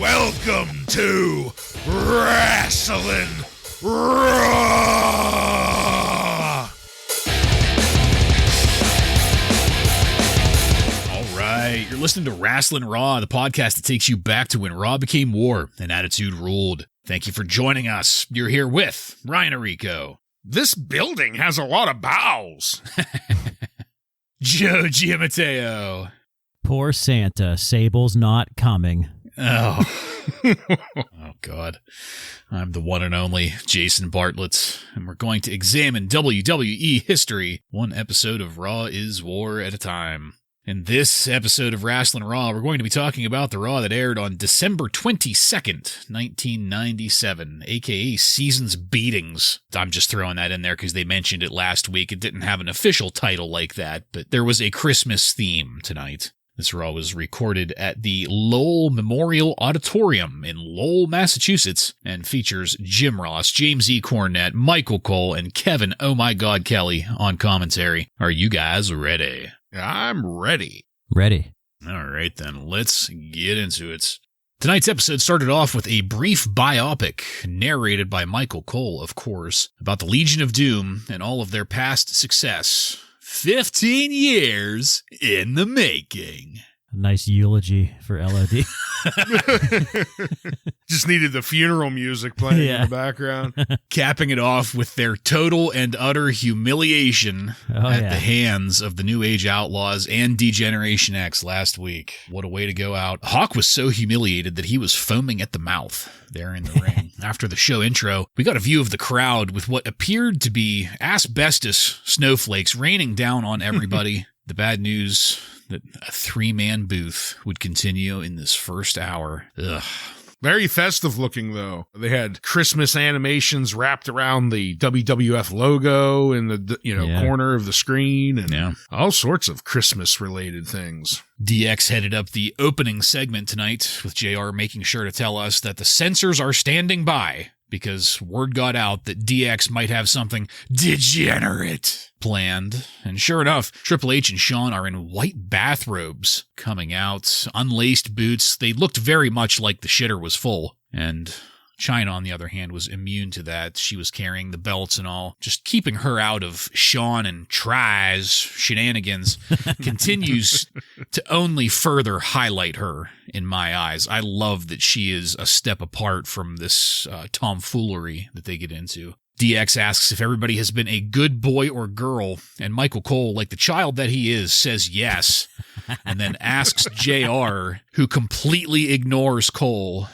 Welcome to Wrasslin Raw! All right, you're listening to Wrasslin Raw, the podcast that takes you back to when Raw became war and Attitude ruled. Thank you for joining us. You're here with Ryan Arico. This building has a lot of bowels. Joe Giammatteo. Poor Santa. Sable's not coming. Oh. Oh, God. I'm the one and only Jason Bartlett, and we're going to examine WWE history, one episode of Raw is War at a time. In this episode of Wrasslin Raw, we're going to be talking about the Raw that aired on December 22nd, 1997, aka Season's Beatings. I'm just throwing that in there because they mentioned it last week. It didn't have an official title like that, but there was a Christmas theme tonight. This Raw was recorded at the Lowell Memorial Auditorium in Lowell, Massachusetts, and features Jim Ross, James E. Cornette, Michael Cole, and Kevin Oh My God Kelly on commentary. Are you guys ready? I'm ready. Ready. All right, then, let's get into it. Tonight's episode started off with a brief biopic, narrated by Michael Cole, of course, about the Legion of Doom and all of their past success. 15 years in the making. A nice eulogy for LOD. Just needed the funeral music playing in the background. Capping it off with their total and utter humiliation at the hands of the New Age Outlaws and Degeneration X last week. What a way to go out. Hawk was so humiliated that he was foaming at the mouth there in the ring. After the show intro, we got a view of the crowd with what appeared to be asbestos snowflakes raining down on everybody. The bad news that a three-man booth would continue in this first hour. Ugh. Very festive looking, though. They had Christmas animations wrapped around the WWF logo in the corner of the screen and all sorts of Christmas-related things. DX headed up the opening segment tonight, with JR making sure to tell us that the censors are standing by, because word got out that DX might have something degenerate planned. And sure enough, Triple H and Shawn are in white bathrobes coming out, unlaced boots. They looked very much like the shitter was full. And Chyna, on the other hand, was immune to that. She was carrying the belts and all. Just keeping her out of Shawn and Try's shenanigans continues to only further highlight her in my eyes. I love that she is a step apart from this tomfoolery that they get into. DX asks if everybody has been a good boy or girl, and Michael Cole, like the child that he is, says yes, and then asks JR, who completely ignores Cole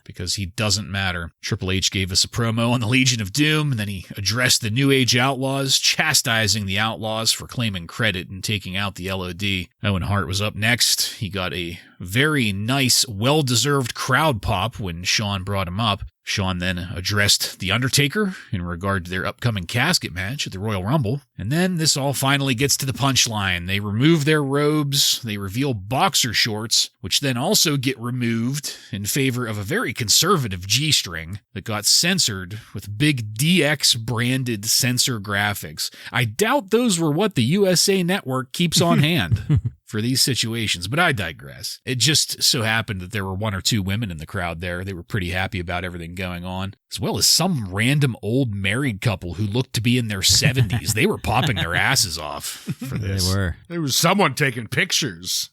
because he doesn't matter. Triple H gave us a promo on the Legion of Doom, and then he addressed the New Age Outlaws, chastising the Outlaws for claiming credit and taking out the LOD. Owen Hart was up next. He got a very nice, well-deserved crowd pop when Shawn brought him up. Shawn then addressed The Undertaker in regard to their upcoming casket match at the Royal Rumble. And then this all finally gets to the punchline. They remove their robes, they reveal boxer shorts, which then also get removed in favor of a very conservative G-string that got censored with big DX-branded censor graphics. I doubt those were what the USA Network keeps on hand for these situations, but I digress. It just so happened that there were one or two women in the crowd there. They were pretty happy about everything going on, as well as some random old married couple who looked to be in their 70s. They were popping their asses off for this. They were. There was someone taking pictures.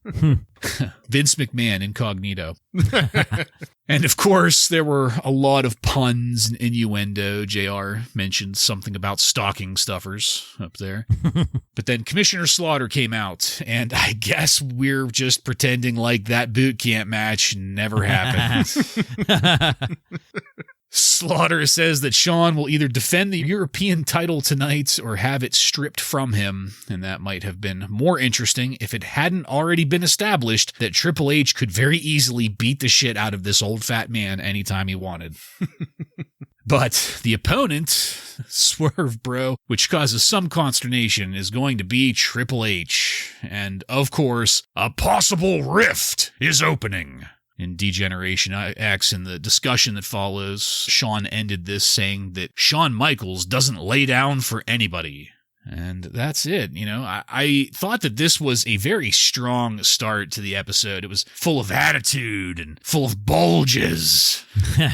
Vince McMahon incognito. And of course, there were a lot of puns and innuendo. JR mentioned something about stocking stuffers up there. But then Commissioner Slaughter came out, and I guess we're just pretending like that boot camp match never happened. Slaughter says that Shawn will either defend the European title tonight or have it stripped from him, and that might have been more interesting if it hadn't already been established that Triple H could very easily beat the shit out of this old fat man anytime he wanted. But the opponent, Swerve Bro, which causes some consternation, is going to be Triple H. And, of course, a possible rift is opening. In Degeneration X, in the discussion that follows, Shawn ended this saying that Shawn Michaels doesn't lay down for anybody. And that's it. I thought that this was a very strong start to the episode. It was full of attitude and full of bulges.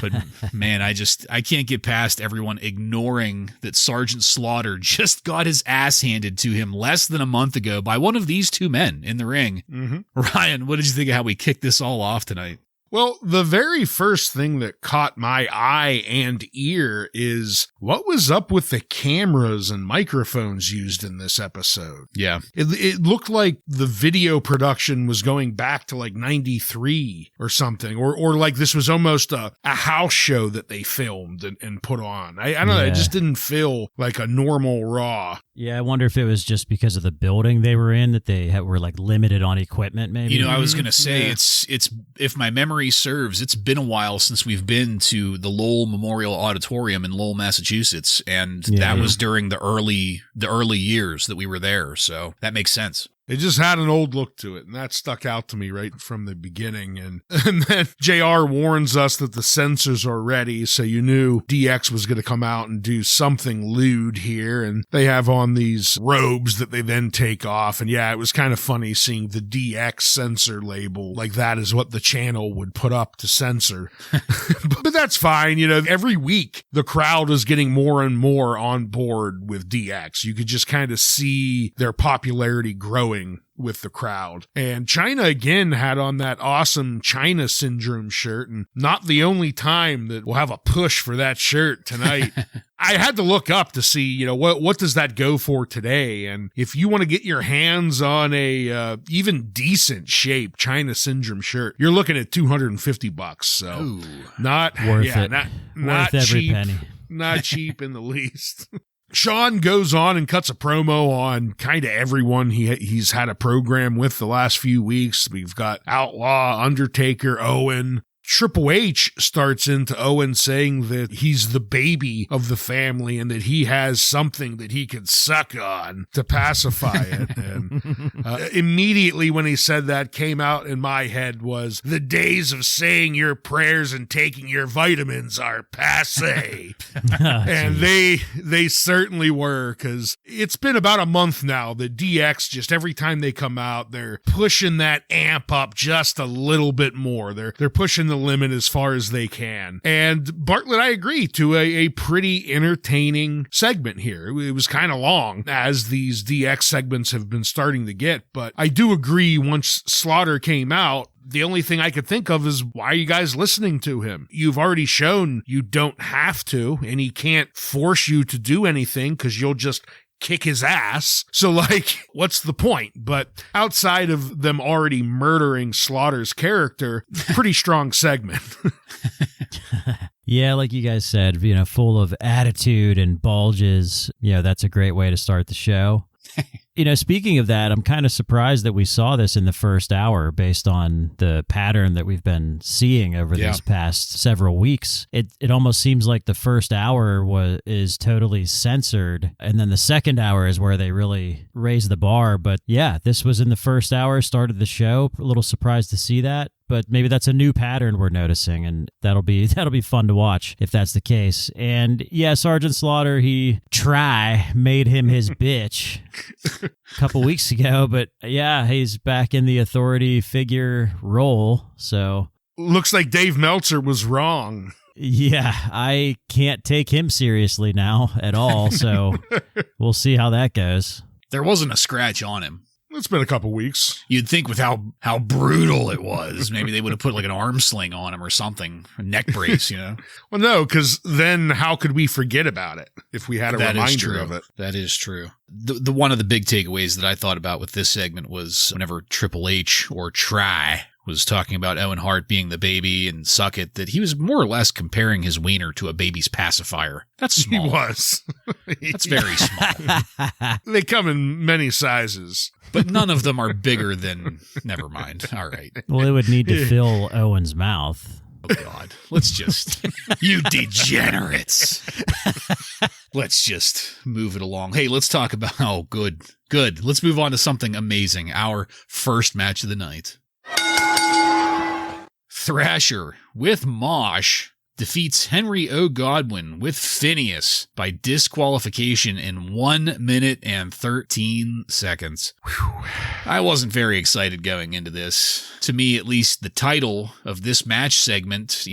But man, I can't get past everyone ignoring that Sergeant Slaughter just got his ass handed to him less than a month ago by one of these two men in the ring. Mm-hmm. Ryan, what did you think of how we kicked this all off tonight? Well, the very first thing that caught my eye and ear is what was up with the cameras and microphones used in this episode. Yeah. It looked like the video production was going back to like 93 or something, or like this was almost a house show that they filmed and put on. I don't know. It just didn't feel like a normal Raw. Yeah, I wonder if it was just because of the building they were in that they were like limited on equipment, maybe. I was going to say, it's if my memory serves, it's been a while since we've been to the Lowell Memorial Auditorium in Lowell, Massachusetts, and that was during the early years that we were there, so that makes sense. It just had an old look to it, and that stuck out to me right from the beginning. And then JR warns us that the censors are ready, so you knew DX was going to come out and do something lewd here. And they have on these robes that they then take off. And yeah, it was kind of funny seeing the DX censor label. Like that is what the channel would put up to censor. But that's fine. Every week the crowd is getting more and more on board with DX. You could just kind of see their popularity growing with the crowd. And China again had on that awesome China Syndrome shirt, and not the only time that we'll have a push for that shirt tonight. I had to look up to see, what does that go for today? And if you want to get your hands on a even decent shape China Syndrome shirt, you're looking at $250. So not worth it. Not worth every cheap, penny. Not cheap in the least. Sean goes on and cuts a promo on kind of everyone he's had a program with the last few weeks. We've got Outlaw, Undertaker, Owen. Triple H starts into Owen saying that he's the baby of the family and that he has something that he can suck on to pacify it. And immediately when he said that, came out in my head was, the days of saying your prayers and taking your vitamins are passé. And they certainly were, because it's been about a month now that DX, just every time they come out, they're pushing that amp up just a little bit more. They're pushing the limit as far as they can. And Bartlett, I agree, to a pretty entertaining segment here. It was kind of long, as these DX segments have been starting to get, but I do agree once Slaughter came out, the only thing I could think of is, why are you guys listening to him? You've already shown you don't have to, and he can't force you to do anything because you'll just kick his ass. So what's the point? But outside of them already murdering Slaughter's character, pretty strong segment. Yeah, like you guys said, full of attitude and bulges. That's a great way to start the show. Speaking of that, I'm kind of surprised that we saw this in the first hour based on the pattern that we've been seeing over these past several weeks. It almost seems like the first hour is totally censored, and then the second hour is where they really raise the bar. But yeah, this was in the first hour, started the show. A little surprised to see that. But maybe that's a new pattern we're noticing, and that'll be fun to watch if that's the case. And yeah, Sergeant Slaughter, he made him his bitch a couple weeks ago, but yeah, he's back in the authority figure role. So looks like Dave Meltzer was wrong. Yeah, I can't take him seriously now at all. So we'll see how that goes. There wasn't a scratch on him. It's been a couple weeks. You'd think with how brutal it was, maybe they would have put like an arm sling on him or something, a neck brace, Well, no, because then how could we forget about it if we had a reminder of it? That is true. The one of the big takeaways that I thought about with this segment was whenever Triple H or Try was talking about Owen Hart being the baby and suck it, that he was more or less comparing his wiener to a baby's pacifier. That's small. He was. That's very small. They come in many sizes. But none of them are bigger than... Never mind. All right. Well, it would need to fill Owen's mouth. Oh, God. Let's just... You degenerates. Let's just move it along. Hey, let's talk about... Oh, good. Good. Let's move on to something amazing. Our first match of the night. Thrasher with Mosh defeats Henry O. Godwin with Phineas by disqualification in 1 minute and 13 seconds. Whew. I wasn't very excited going into this. To me, at least, the title of this match segment,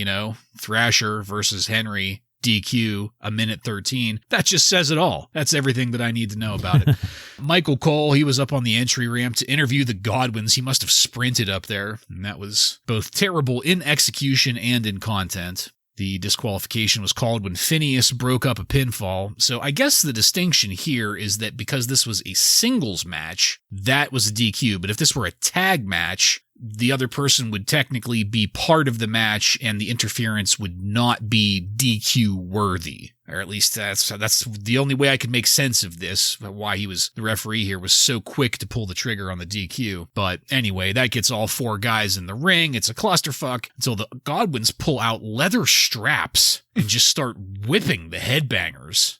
Thrasher versus Henry, DQ, 1 minute 13. That just says it all. That's everything that I need to know about it. Michael Cole, he was up on the entry ramp to interview the Godwins. He must have sprinted up there, and that was both terrible in execution and in content. The disqualification was called when Phineas broke up a pinfall. So I guess the distinction here is that because this was a singles match, that was a DQ. But if this were a tag match, the other person would technically be part of the match and the interference would not be DQ worthy. Or at least that's the only way I could make sense of this, why the referee here was so quick to pull the trigger on the DQ. But anyway, that gets all 4 guys in the ring. It's a clusterfuck until the Godwins pull out leather straps and just start whipping the headbangers.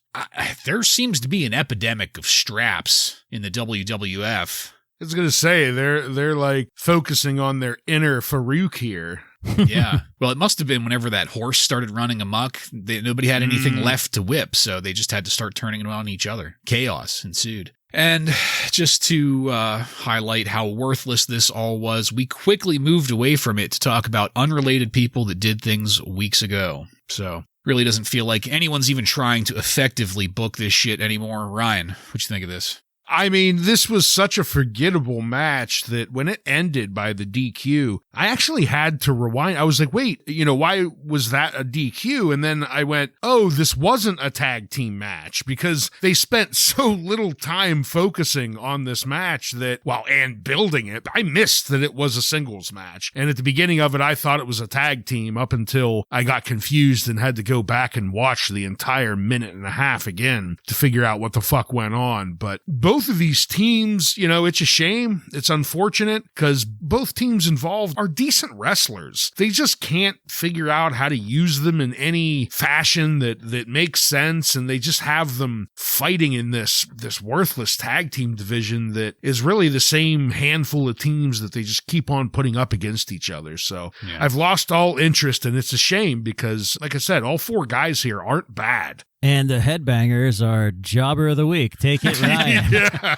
There seems to be an epidemic of straps in the WWF. I was going to say, they're like focusing on their inner Farouk here. Yeah. Well, it must have been whenever that horse started running amok. Nobody had anything left to whip, so they just had to start turning it on each other. Chaos ensued. And just to highlight how worthless this all was, we quickly moved away from it to talk about unrelated people that did things weeks ago. So really doesn't feel like anyone's even trying to effectively book this shit anymore. Ryan, what you think of this? I mean, this was such a forgettable match that when it ended by the DQ, I actually had to rewind. I was like, wait, why was that a DQ? And then I went, oh, this wasn't a tag team match because they spent so little time focusing on this match and building it. I missed that it was a singles match. And at the beginning of it, I thought it was a tag team up until I got confused and had to go back and watch the entire minute and a half again to figure out what the fuck went on. But both of these teams, it's a shame. It's unfortunate because both teams involved are decent wrestlers. They just can't figure out how to use them in any fashion that makes sense. And they just have them fighting in this worthless tag team division that is really the same handful of teams that they just keep on putting up against each other. So yeah. I've lost all interest, and it's a shame because, like I said, all 4 guys here aren't bad. And the headbangers are jobber of the week. Take it, Ryan.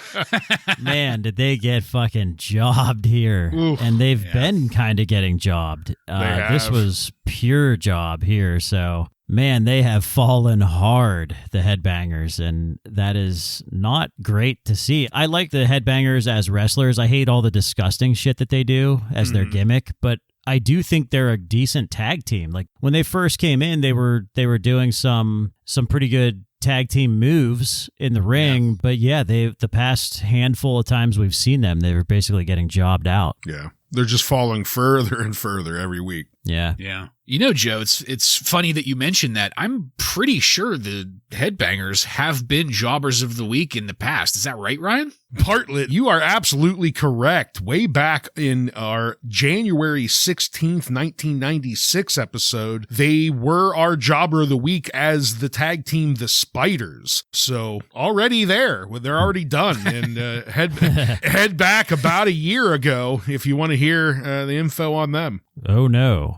Man, did they get fucking jobbed here. Oof. And they've been kind of getting jobbed. This was pure job here. So, man, they have fallen hard, the headbangers, and that is not great to see. I like the headbangers as wrestlers. I hate all the disgusting shit that they do as their gimmick, but I do think they're a decent tag team. Like when they first came in, they were doing some pretty good tag team moves in the ring, but the past handful of times we've seen them, they were basically getting jobbed out. Yeah. They're just falling further and further every week. Yeah. Yeah. Joe, it's funny that you mentioned that. I'm pretty sure the headbangers have been jobbers of the week in the past. Is that right, Ryan? Bartlett, you are absolutely correct. Way back in our January 16th, 1996 episode, they were our jobber of the week as the tag team, the Spiders. So already there. They're already done. And head back about a year ago if you want to hear the info on them. Oh, no.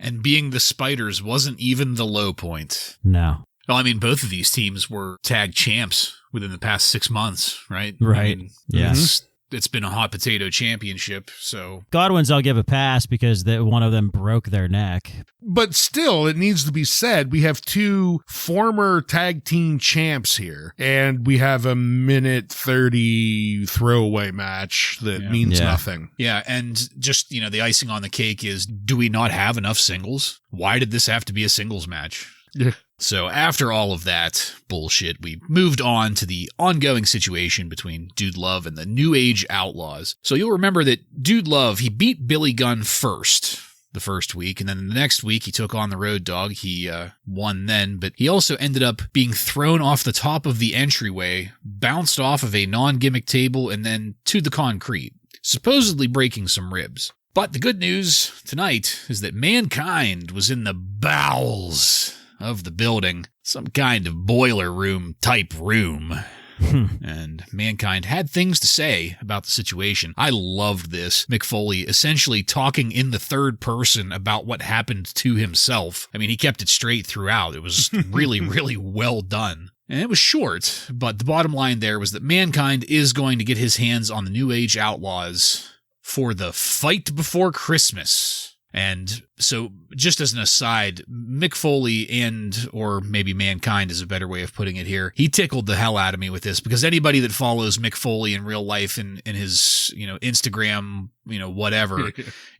And being the Spiders wasn't even the low point. No. Well, I mean, both of these teams were tag champs within the past 6 months, right? Right. I mean, yeah. It's been a hot potato championship, so... Godwin's I'll give a pass because one of them broke their neck. But still, it needs to be said, we have 2 former tag team champs here, and we have a 1:30 throwaway match that means nothing. Yeah, and just, the icing on the cake is, do we not have enough singles? Why did this have to be a singles match? Yeah. So after all of that bullshit, we moved on to the ongoing situation between Dude Love and the New Age Outlaws. So you'll remember that Dude Love, he beat Billy Gunn the first week, and then the next week he took on the Road Dogg. He won then, but he also ended up being thrown off the top of the entryway, bounced off of a non-gimmick table, and then to the concrete, supposedly breaking some ribs. But the good news tonight is that Mankind was in the bowels of the building, some kind of boiler room type room. And Mankind had things to say about the situation. I loved this. Mick Foley essentially talking in the third person about what happened to himself. I mean, he kept it straight throughout. It was really, really well done. And it was short, but the bottom line there was that Mankind is going to get his hands on the New Age Outlaws for the Fight Before Christmas. And so, just as an aside, Mick Foley or maybe Mankind is a better way of putting it here, he tickled the hell out of me with this, because anybody that follows Mick Foley in real life in his, Instagram, whatever,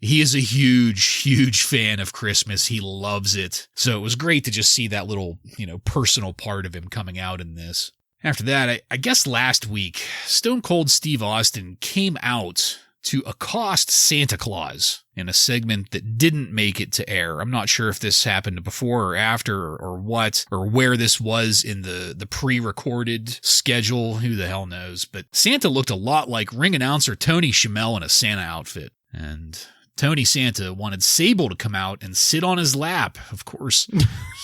he is a huge, huge fan of Christmas. He loves it. So it was great to just see that little, personal part of him coming out in this. After that, I guess last week, Stone Cold Steve Austin came out to accost Santa Claus in a segment that didn't make it to air. I'm not sure if this happened before or after or what, or where this was in the pre-recorded schedule. Who the hell knows? But Santa looked a lot like ring announcer Tony Schimmel in a Santa outfit. And Tony Santa wanted Sable to come out and sit on his lap. Of course,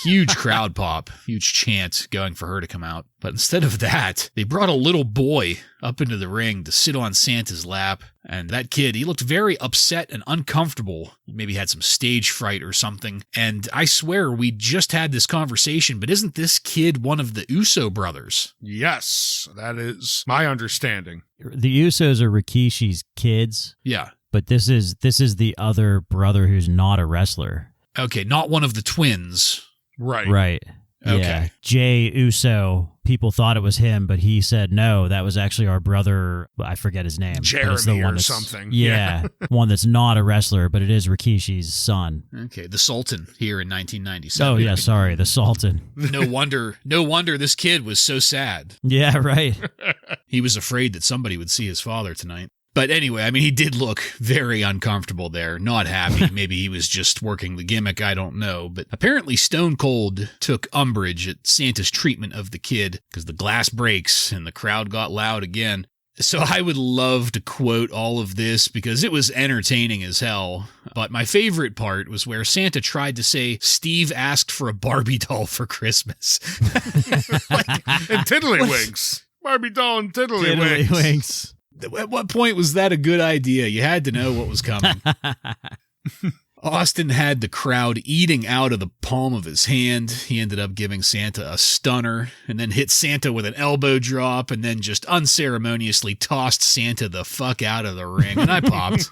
huge crowd pop, huge chant going for her to come out. But instead of that, they brought a little boy up into the ring to sit on Santa's lap. And that kid, he looked very upset and uncomfortable. Maybe had some stage fright or something. And I swear we just had this conversation, but isn't this kid one of the Uso brothers? Yes, that is my understanding. The Usos are Rikishi's kids. Yeah. But this is the other brother who's not a wrestler. Okay, not one of the twins. Right. Right. Okay. Yeah. Jay Uso, people thought it was him, but he said, no, that was actually our brother. I forget his name. Jeremy or something. Yeah. One that's not a wrestler, but it is Rikishi's son. Okay, the Sultan here in 1997. Oh, yeah, sorry, the Sultan. No wonder this kid was so sad. Yeah, right. He was afraid that somebody would see his father tonight. But anyway, I mean, he did look very uncomfortable there, not happy. Maybe he was just working the gimmick, I don't know. But apparently Stone Cold took umbrage at Santa's treatment of the kid because the glass breaks and the crowd got loud again. So I would love to quote all of this because it was entertaining as hell. But my favorite part was where Santa tried to say Steve asked for a Barbie doll for Christmas. And Tiddlywinks. Barbie doll and Tiddlywinks. Tiddlywinks. At what point was that a good idea? You had to know what was coming. Austin had the crowd eating out of the palm of his hand. He ended up giving Santa a stunner and then hit Santa with an elbow drop and then just unceremoniously tossed Santa the fuck out of the ring. And I popped.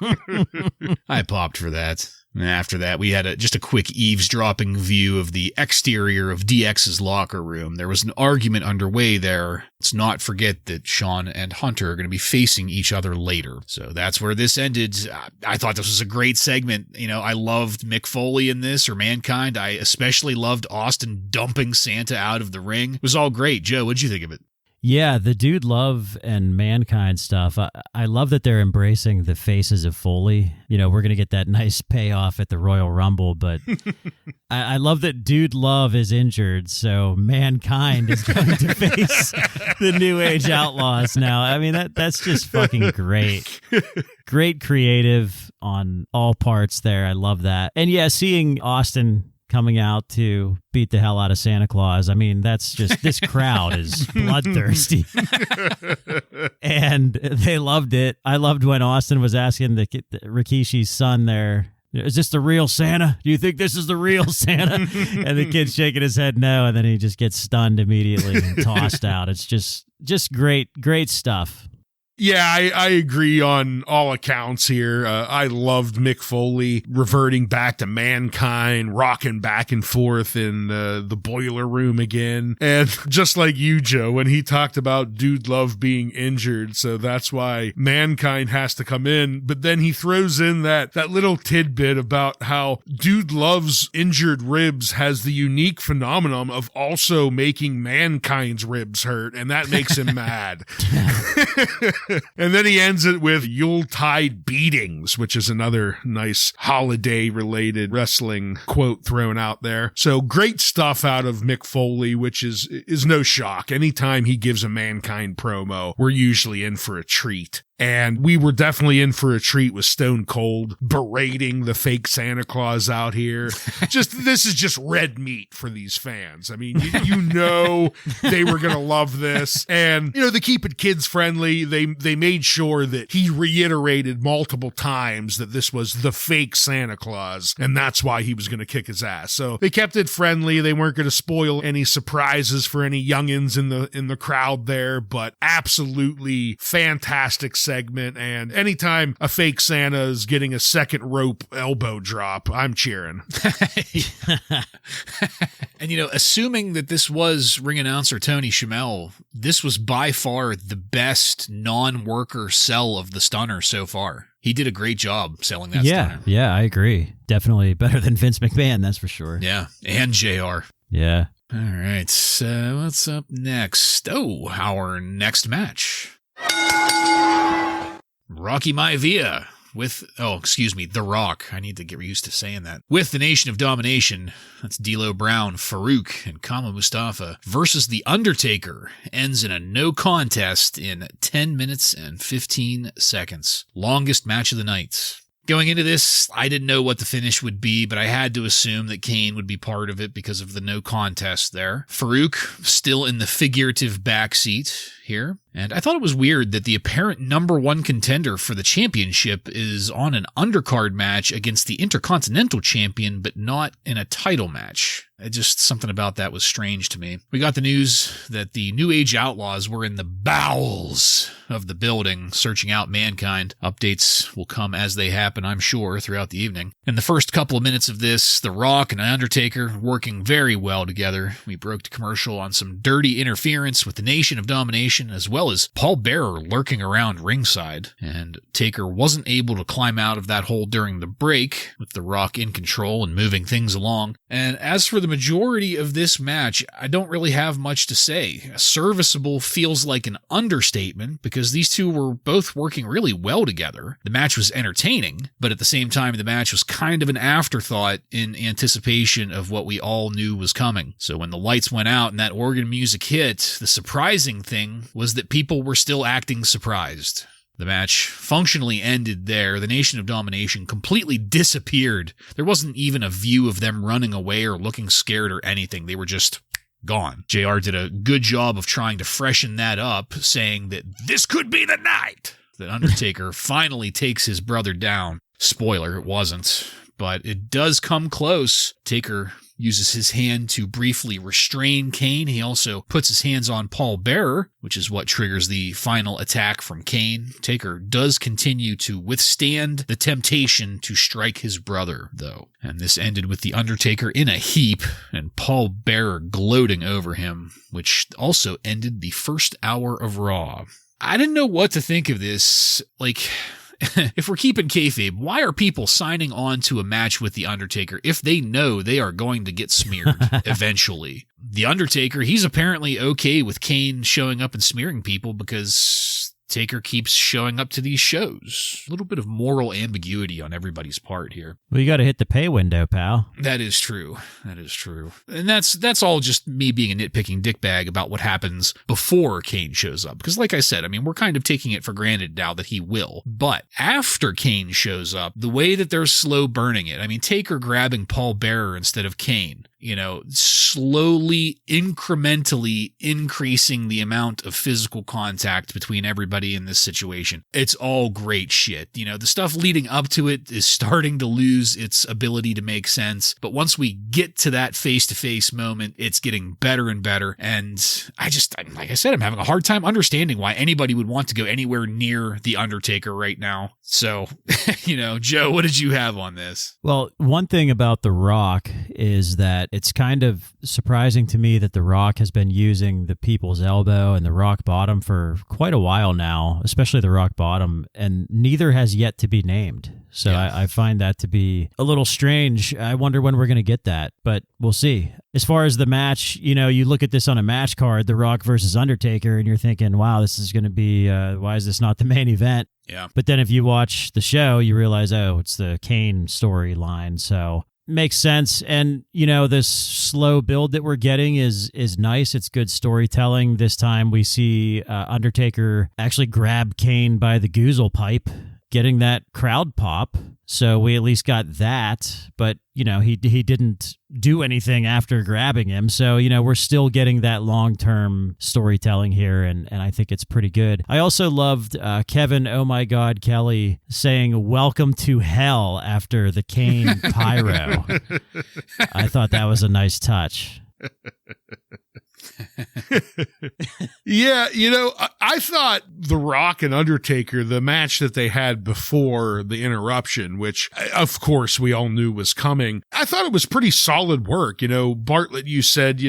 I popped for that. And after that, we had just a quick eavesdropping view of the exterior of DX's locker room. There was an argument underway there. Let's not forget that Sean and Hunter are going to be facing each other later. So that's where this ended. I thought this was a great segment. I loved Mick Foley in this, or Mankind. I especially loved Austin dumping Santa out of the ring. It was all great. Joe, what'd you think of it? Yeah, the Dude Love and Mankind stuff. I love that they're embracing the faces of Foley. We're going to get that nice payoff at the Royal Rumble, but I love that Dude Love is injured, so Mankind is going to face the New Age Outlaws now. I mean, that's just fucking great. Great creative on all parts there. I love that. And yeah, seeing Austin coming out to beat the hell out of Santa Claus. I mean, that's just, this crowd is bloodthirsty. And they loved it. I loved when Austin was asking the Rikishi's son there, is this the real Santa? Do you think this is the real Santa? And the kid's shaking his head no, and then he just gets stunned immediately and tossed out. It's just great stuff. Yeah, I agree on all accounts here. I loved Mick Foley reverting back to Mankind, rocking back and forth in the boiler room again. And just like you, Joe, when he talked about Dude Love being injured, so that's why Mankind has to come in. But then he throws in that little tidbit about how Dude Love's injured ribs has the unique phenomenon of also making Mankind's ribs hurt, and that makes him mad. And then he ends it with Yuletide beatings, which is another nice holiday-related wrestling quote thrown out there. So great stuff out of Mick Foley, which is no shock. Anytime he gives a Mankind promo, we're usually in for a treat. And we were definitely in for a treat with Stone Cold berating the fake Santa Claus out here. This is just red meat for these fans. I mean, you know they were going to love this. And, to keep it kids friendly, they made sure that he reiterated multiple times that this was the fake Santa Claus, and that's why he was going to kick his ass. So they kept it friendly. They weren't going to spoil any surprises for any youngins in the crowd there, but absolutely fantastic segment. And anytime a fake Santa is getting a second rope elbow drop, I'm cheering. And, assuming that this was ring announcer Tony Schimmel, this was by far the best non-worker sell of the stunner so far. He did a great job selling that stunner. Yeah, I agree. Definitely better than Vince McMahon, that's for sure. Yeah, and JR. Yeah. All right, so what's up next? Oh, our next match. Rocky Maivia with, The Rock. I need to get used to saying that. With the Nation of Domination, that's D'Lo Brown, Farouk, and Kama Mustafa versus The Undertaker. Ends in a no contest in 10 minutes and 15 seconds. Longest match of the night. Going into this, I didn't know what the finish would be, but I had to assume that Kane would be part of it because of the no contest there. Farouk still in the figurative backseat here. And I thought it was weird that the apparent number one contender for the championship is on an undercard match against the Intercontinental Champion, but not in a title match. Something about that was strange to me. We got the news that the New Age Outlaws were in the bowels of the building, searching out Mankind. Updates will come as they happen, I'm sure, throughout the evening. In the first couple of minutes of this, The Rock and Undertaker working very well together. We broke to commercial on some dirty interference with the Nation of Domination, as well as Paul Bearer lurking around ringside. And Taker wasn't able to climb out of that hole during the break, with The Rock in control and moving things along. And as for the majority of this match, I don't really have much to say. Serviceable feels like an understatement because these two were both working really well together. The match was entertaining, but at the same time, the match was kind of an afterthought in anticipation of what we all knew was coming. So when the lights went out and that organ music hit, the surprising thing was that people were still acting surprised. The match functionally ended there. The Nation of Domination completely disappeared. There wasn't even a view of them running away or looking scared or anything. They were just gone. JR did a good job of trying to freshen that up, saying that this could be the night that Undertaker finally takes his brother down. Spoiler, it wasn't, but it does come close. Taker uses his hand to briefly restrain Kane. He also puts his hands on Paul Bearer, which is what triggers the final attack from Kane. Taker does continue to withstand the temptation to strike his brother, though. And this ended with The Undertaker in a heap and Paul Bearer gloating over him, which also ended the first hour of Raw. I didn't know what to think of this. If we're keeping kayfabe, why are people signing on to a match with The Undertaker if they know they are going to get smeared eventually? The Undertaker, he's apparently okay with Kane showing up and smearing people because Taker keeps showing up to these shows. A little bit of moral ambiguity on everybody's part here. Well, you got to hit the pay window, pal. That is true. And that's all just me being a nitpicking dickbag about what happens before Kane shows up. Because like I said, we're kind of taking it for granted now that he will. But after Kane shows up, the way that they're slow burning it, Taker grabbing Paul Bearer instead of Kane, slowly, incrementally increasing the amount of physical contact between everybody in this situation. It's all great shit. The stuff leading up to it is starting to lose its ability to make sense. But once we get to that face-to-face moment, it's getting better and better. And like I said, I'm having a hard time understanding why anybody would want to go anywhere near The Undertaker right now. So, Joe, what did you have on this? Well, one thing about The Rock is that it's kind of surprising to me that The Rock has been using the people's elbow and the rock bottom for quite a while now, especially the rock bottom, and neither has yet to be named. So yeah. I find that to be a little strange. I wonder when we're going to get that, but we'll see. As far as the match, you look at this on a match card, The Rock versus Undertaker, and you're thinking, wow, this is going to be, why is this not the main event? Yeah. But then if you watch the show, you realize, oh, it's the Kane storyline. So Makes sense. And, this slow build that we're getting is nice. It's good storytelling. This time we see Undertaker actually grab Kane by the goozle pipe, getting that crowd pop. So we at least got that. But, he didn't do anything after grabbing him. So, we're still getting that long-term storytelling here, and I think it's pretty good. I also loved Kevin, oh my God, Kelly, saying, "Welcome to hell" after the Kane pyro. I thought that was a nice touch. Yeah, I thought The Rock and Undertaker, the match that they had before the interruption, which of course we all knew was coming, I thought it was pretty solid work. Bartlett, you said,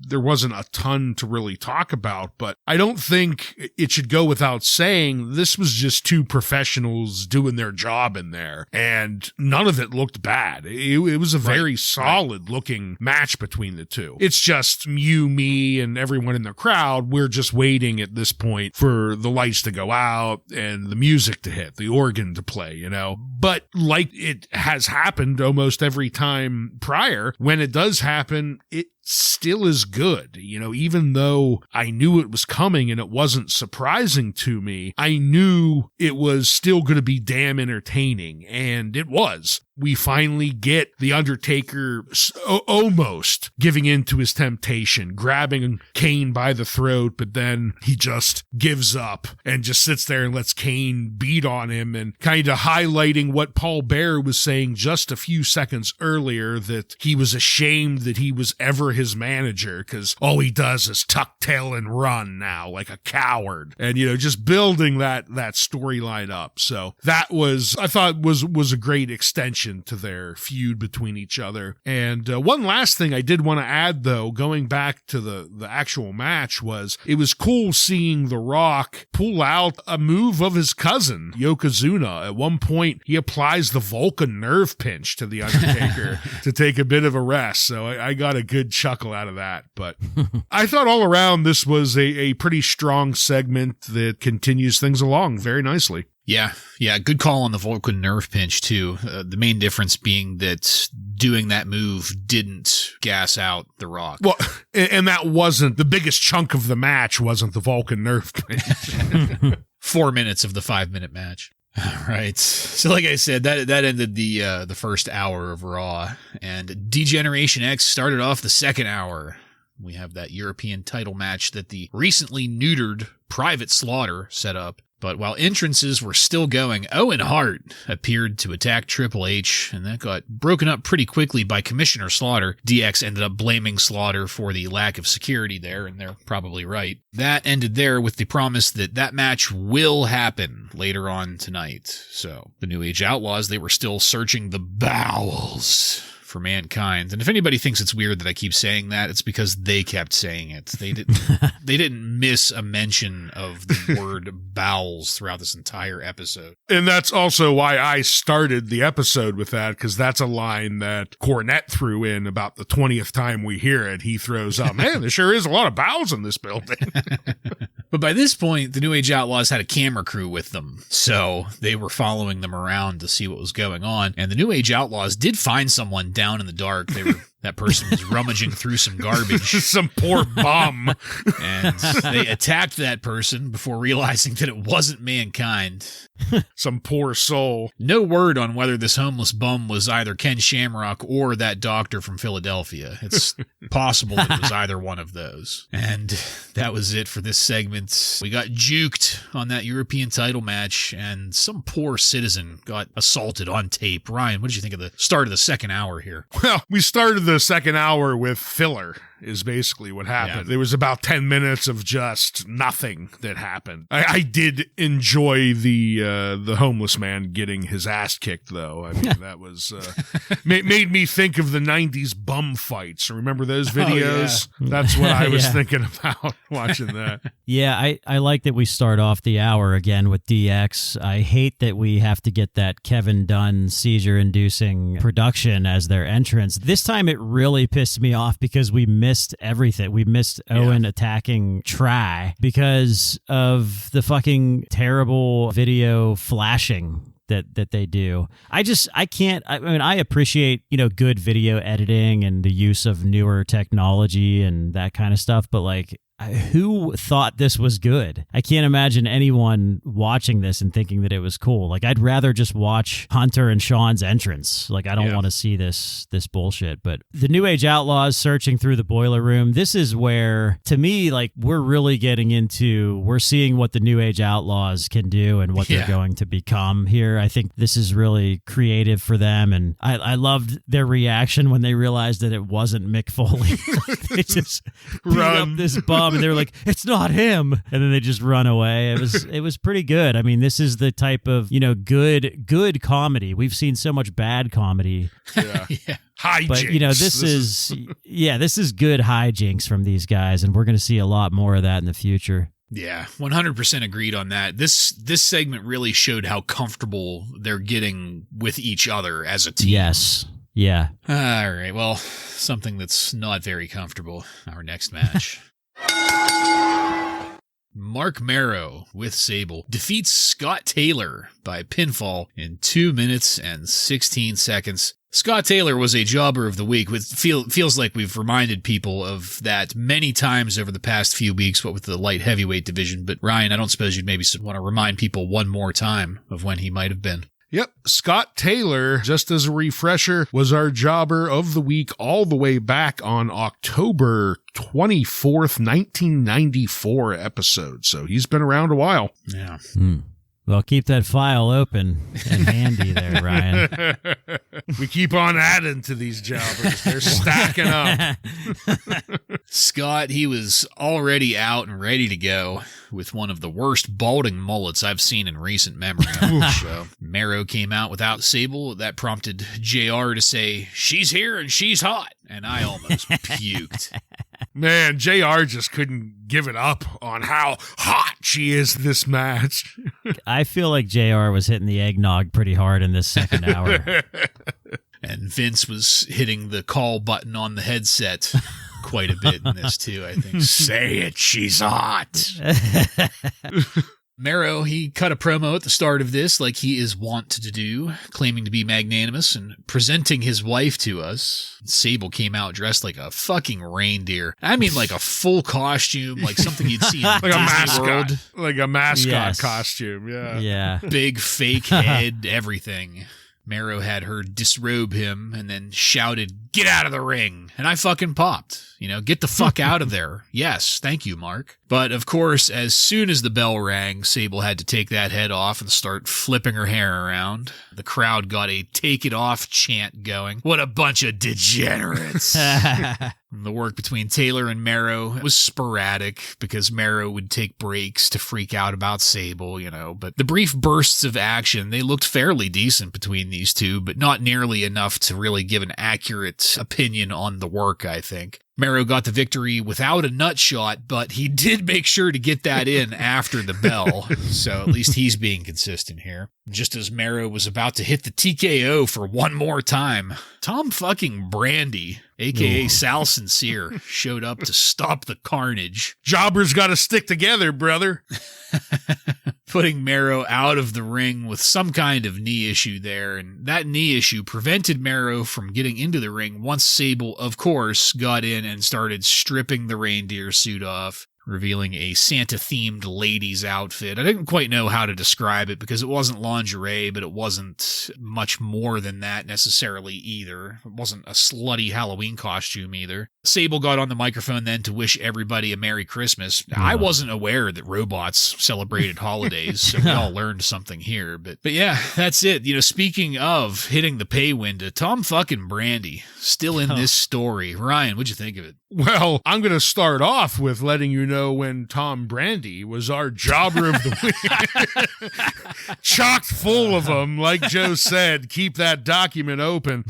there wasn't a ton to really talk about, but I don't think it should go without saying this was just two professionals doing their job in there, and none of it looked bad. It was a very solid looking match between the two. It's just you, me, and everyone in the crowd. We're just waiting at this point for the lights to go out and the music to hit, the organ to play, But like it has happened almost every time prior, when it does happen, it still is good. Even though I knew it was coming and it wasn't surprising to me, I knew it was still going to be damn entertaining, and it was. We finally get the Undertaker almost giving in to his temptation, grabbing Kane by the throat, but then he just gives up and just sits there and lets Kane beat on him, and kind of highlighting what Paul Bearer was saying just a few seconds earlier, that he was ashamed that he was ever his manager, because all he does is tuck tail and run now like a coward, and just building that storyline up. So that was, I thought, was a great extension to their feud between each other. And one last thing I did want to add, though, going back to the actual match, was it was cool seeing The Rock pull out a move of his cousin Yokozuna. At one point he applies the Vulcan nerve pinch to the Undertaker to take a bit of a rest, so I got a good chuckle out of that. But I thought all around this was a pretty strong segment that continues things along very nicely. Yeah, good call on the Vulcan nerve pinch, too. The main difference being that doing that move didn't gas out The Rock. Well, and that wasn't the biggest chunk of the match, wasn't the Vulcan nerve pinch. 4 minutes of the 5-minute match. All right. So like I said, that ended the first hour of Raw, and Degeneration X started off the second hour. We have that European title match that the recently neutered Private Slaughter set up. But while entrances were still going, Owen Hart appeared to attack Triple H, and that got broken up pretty quickly by Commissioner Slaughter. DX ended up blaming Slaughter for the lack of security there, and they're probably right. That ended there with the promise that match will happen later on tonight. So the New Age Outlaws, they were still searching the bowels for Mankind. And if anybody thinks it's weird that I keep saying that, it's because they kept saying it. They didn't miss a mention of the word bowels throughout this entire episode. And that's also why I started the episode with that, because that's a line that Cornette threw in about the 20th time we hear it. He throws up, man, there sure is a lot of bowels in this building. But by this point, the New Age Outlaws had a camera crew with them, so they were following them around to see what was going on. And the New Age Outlaws did find someone down in the dark. That person was rummaging through some garbage. Some poor bum. And they attacked that person before realizing that it wasn't Mankind. Some poor soul. No word on whether this homeless bum was either Ken Shamrock or that doctor from Philadelphia. It's possible that it was either one of those. And that was it for this segment. We got juked on that European title match, and some poor citizen got assaulted on tape. Ryan, what did you think of the start of the second hour here? Well, we started the second hour with filler, is basically what happened. Yeah. There was about 10 minutes of just nothing that happened. I did enjoy the homeless man getting his ass kicked, though. I mean, that was made me think of the 90s bum fights. Remember those videos? Oh, yeah. That's what I was thinking about watching that. Yeah, I like that we start off the hour again with DX. I hate that we have to get that Kevin Dunn seizure-inducing production as their entrance. This time it really pissed me off because we missed everything. We missed Owen attacking Try because of the fucking terrible video flashing that they do. I mean, I appreciate, good video editing and the use of newer technology and that kind of stuff, but like, who thought this was good? I can't imagine anyone watching this and thinking that it was cool. Like, I'd rather just watch Hunter and Sean's entrance. Like, I don't want to see this bullshit. But the New Age Outlaws searching through the boiler room, this is where, to me, like, we're really getting into, we're seeing what the New Age Outlaws can do and what they're going to become here. I think this is really creative for them. And I loved their reaction when they realized that it wasn't Mick Foley. They just beat up this bum. And they were like, it's not him. And then they just run away. It was pretty good. I mean, this is the type of, good comedy. We've seen so much bad comedy. Yeah. Hijinks. But, this is good hijinks from these guys. And we're going to see a lot more of that in the future. Yeah, 100% agreed on that. This segment really showed how comfortable they're getting with each other as a team. Yes. Yeah. All right. Well, something that's not very comfortable. Our next match. Mark Marrow with Sable defeats Scott Taylor by pinfall in 2 minutes and 16 seconds. Scott Taylor was a jobber of the week. Feels like we've reminded people of that many times over the past few weeks, what with the light heavyweight division. But Ryan, I don't suppose you'd maybe want to remind people one more time of when he might have been. Yep, Scott Taylor, just as a refresher, was our jobber of the week all the way back on October 24th, 1994 episode. So he's been around a while. Yeah. Well, keep that file open and handy there, Ryan. We keep on adding to these jobbers. They're stacking up. Scott, he was already out and ready to go with one of the worst balding mullets I've seen in recent memory on the show. Marrow came out without Sable. That prompted JR to say, "She's here and she's hot." And I almost puked. Man, JR just couldn't give it up on how hot she is this match. I feel like JR was hitting the eggnog pretty hard in this second hour. And Vince was hitting the call button on the headset quite a bit in this too, I think. Say it, she's hot. Marrow, he cut a promo at the start of this like he is wont to do, claiming to be magnanimous and presenting his wife to us. Sable came out dressed like a fucking reindeer. I mean, like a full costume, like something you'd see in like Disney a mascot, World. like a mascot costume. Yeah. Big fake head, everything. Marrow had her disrobe him and then shouted, "Get out of the ring!" And I fucking popped. Get the fuck out of there. Yes, thank you, Mark. But, of course, as soon as the bell rang, Sable had to take that head off and start flipping her hair around. The crowd got a "take it off" chant going. What a bunch of degenerates. The work between Taylor and Marrow was sporadic because Marrow would take breaks to freak out about Sable, But the brief bursts of action, they looked fairly decent between these two, but not nearly enough to really give an accurate opinion on the work, I think. Marrow got the victory without a nut shot, but he did make sure to get that in after the bell, so at least he's being consistent here. Just as Marrow was about to hit the TKO for one more time, Tom fucking Brandy, a.k.a. Sal Sincere, showed up to stop the carnage. Jobbers gotta stick together, brother. Putting Marrow out of the ring with some kind of knee issue there, and that knee issue prevented Marrow from getting into the ring once Sable, of course, got in and started stripping the reindeer suit off, revealing a Santa-themed lady's outfit. I didn't quite know how to describe it because it wasn't lingerie, but it wasn't much more than that necessarily either. It wasn't a slutty Halloween costume either. Sable got on the microphone then to wish everybody a Merry Christmas. I wasn't aware that robots celebrated holidays, so we all learned something here. But yeah, that's it. Speaking of hitting the pay window, Tom fucking Brandy, still in this story. Ryan, what'd you think of it? Well, I'm going to start off with letting you know when Tom Brandy was our jobber of the week. Chocked full of them. Like Joe said, keep that document open.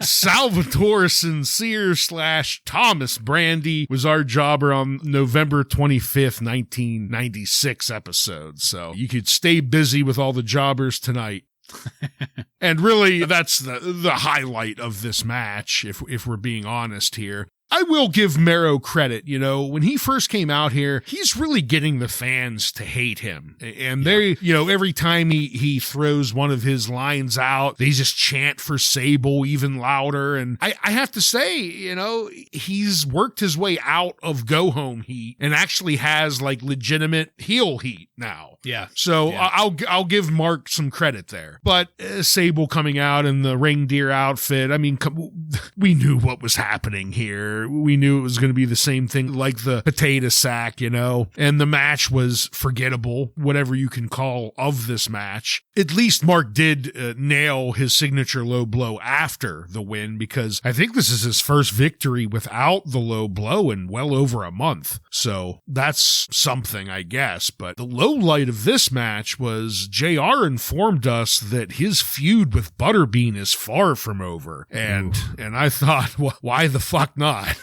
Salvatore Sincere / Thomas Brandy was our jobber on November 25th, 1996 episode. So you could stay busy with all the jobbers tonight. And really, that's the highlight of this match, if we're being honest here. I will give Mero credit. You know, when he first came out here, he's really getting the fans to hate him. And they, you know, every time he throws one of his lines out, they just chant for Sable even louder. And I have to say, you know, he's worked his way out of go home heat and actually has like legitimate heel heat now. Yeah. So I'll give Mark some credit there. But Sable coming out in the reindeer outfit, I mean, we knew what was happening here. We knew it was going to be the same thing like the potato sack, you know, and the match was forgettable, whatever you can call of this match. At least Mark did nail his signature low blow after the win, because I think this is his first victory without the low blow in well over a month. So that's something, I guess. But the low light of this match was JR informed us that his feud with Butterbean is far from over. And I thought, well, why the fuck not?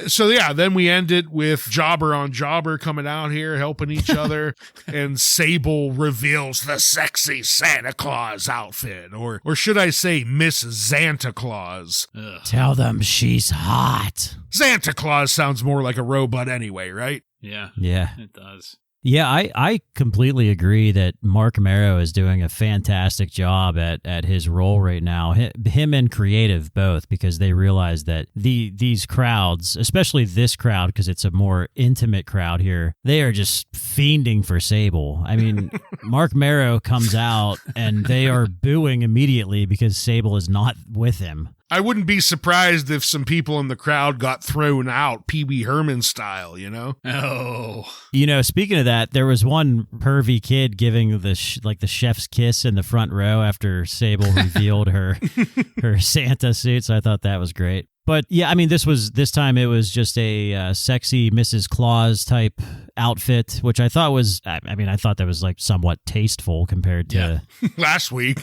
So yeah, then we end it with jobber on jobber coming out here, helping each other, and Sable reveals the sexy Santa Claus outfit, or should I say Miss Santa Claus. Ugh. Tell them she's hot. Santa Claus sounds more like a robot anyway, right? Yeah. Yeah. It does. Yeah, I completely agree that Mark Mero is doing a fantastic job at his role right now. Him and creative both, because they realize that these crowds, especially this crowd, because it's a more intimate crowd here, they are just fiending for Sable. I mean, Mark Mero comes out and they are booing immediately because Sable is not with him. I wouldn't be surprised if some people in the crowd got thrown out, Pee Wee Herman style, you know? Oh. You know, speaking of that, there was one pervy kid giving the chef's kiss in the front row after Sable revealed her Santa suit, so I thought that was great. But yeah, I mean, this time it was just a sexy Mrs. Claus type outfit, which I thought was, I thought that was like somewhat tasteful compared to last week.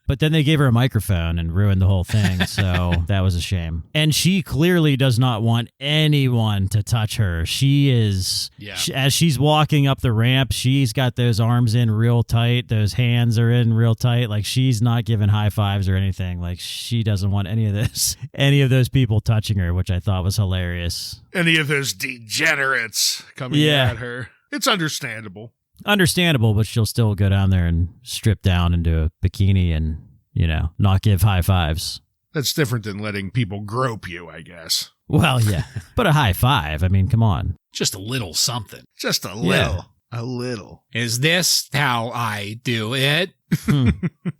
But then they gave her a microphone and ruined the whole thing, so that was a shame. And she clearly does not want anyone to touch her. She is, as she's walking up the ramp, she's got those arms in real tight, those hands are in real tight, like she's not giving high fives or anything. Like she doesn't want any of those people touching her, which I thought was hilarious. Any of those degenerates coming at her. It's understandable. Understandable, but she'll still go down there and strip down into a bikini and, you know, not give high fives. That's different than letting people grope you, I guess. Well, yeah, but a high five, I mean, come on. Just a little something. Just a little. A little. Is this how I do it? All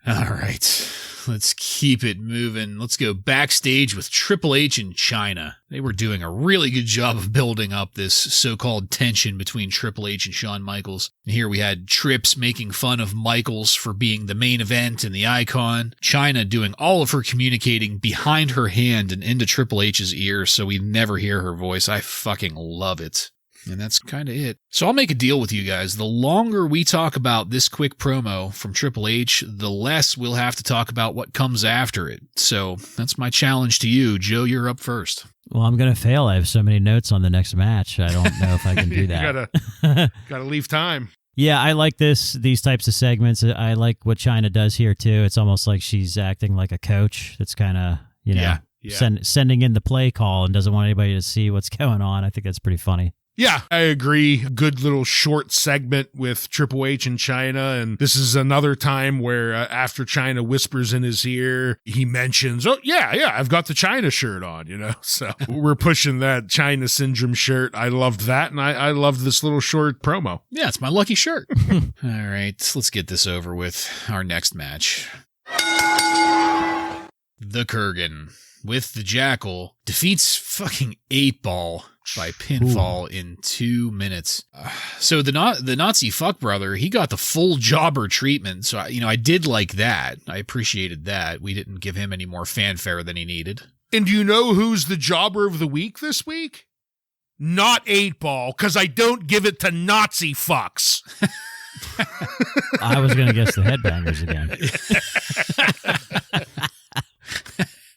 right. Let's keep it moving. Let's go backstage with Triple H and China. They were doing a really good job of building up this so-called tension between Triple H and Shawn Michaels. And here we had Trips making fun of Michaels for being the main event and the icon. China doing all of her communicating behind her hand and into Triple H's ear so we never hear her voice. I fucking love it. And that's kind of it. So I'll make a deal with you guys. The longer we talk about this quick promo from Triple H, the less we'll have to talk about what comes after it. So that's my challenge to you. Joe, you're up first. Well, I'm going to fail. I have so many notes on the next match. I don't know if I can do that. gotta leave time. Yeah, I like these types of segments. I like what China does here, too. It's almost like she's acting like a coach that's kind of, you know, sending in the play call and doesn't want anybody to see what's going on. I think that's pretty funny. Yeah, I agree. Good little short segment with Triple H and China. And this is another time where after China whispers in his ear, he mentions, oh, yeah, I've got the China shirt on, you know. So we're pushing that China syndrome shirt. I loved that. And I loved this little short promo. Yeah, it's my lucky shirt. All right, let's get this over with. Our next match. The Kurgan with the Jackal defeats fucking 8-Ball by pinfall in 2 minutes. So the Nazi fuck brother, he got the full jobber treatment. So, I did like that. I appreciated that. We didn't give him any more fanfare than he needed. And do you know who's the jobber of the week this week? Not 8-Ball, because I don't give it to Nazi fucks. I was going to guess the Headbangers again.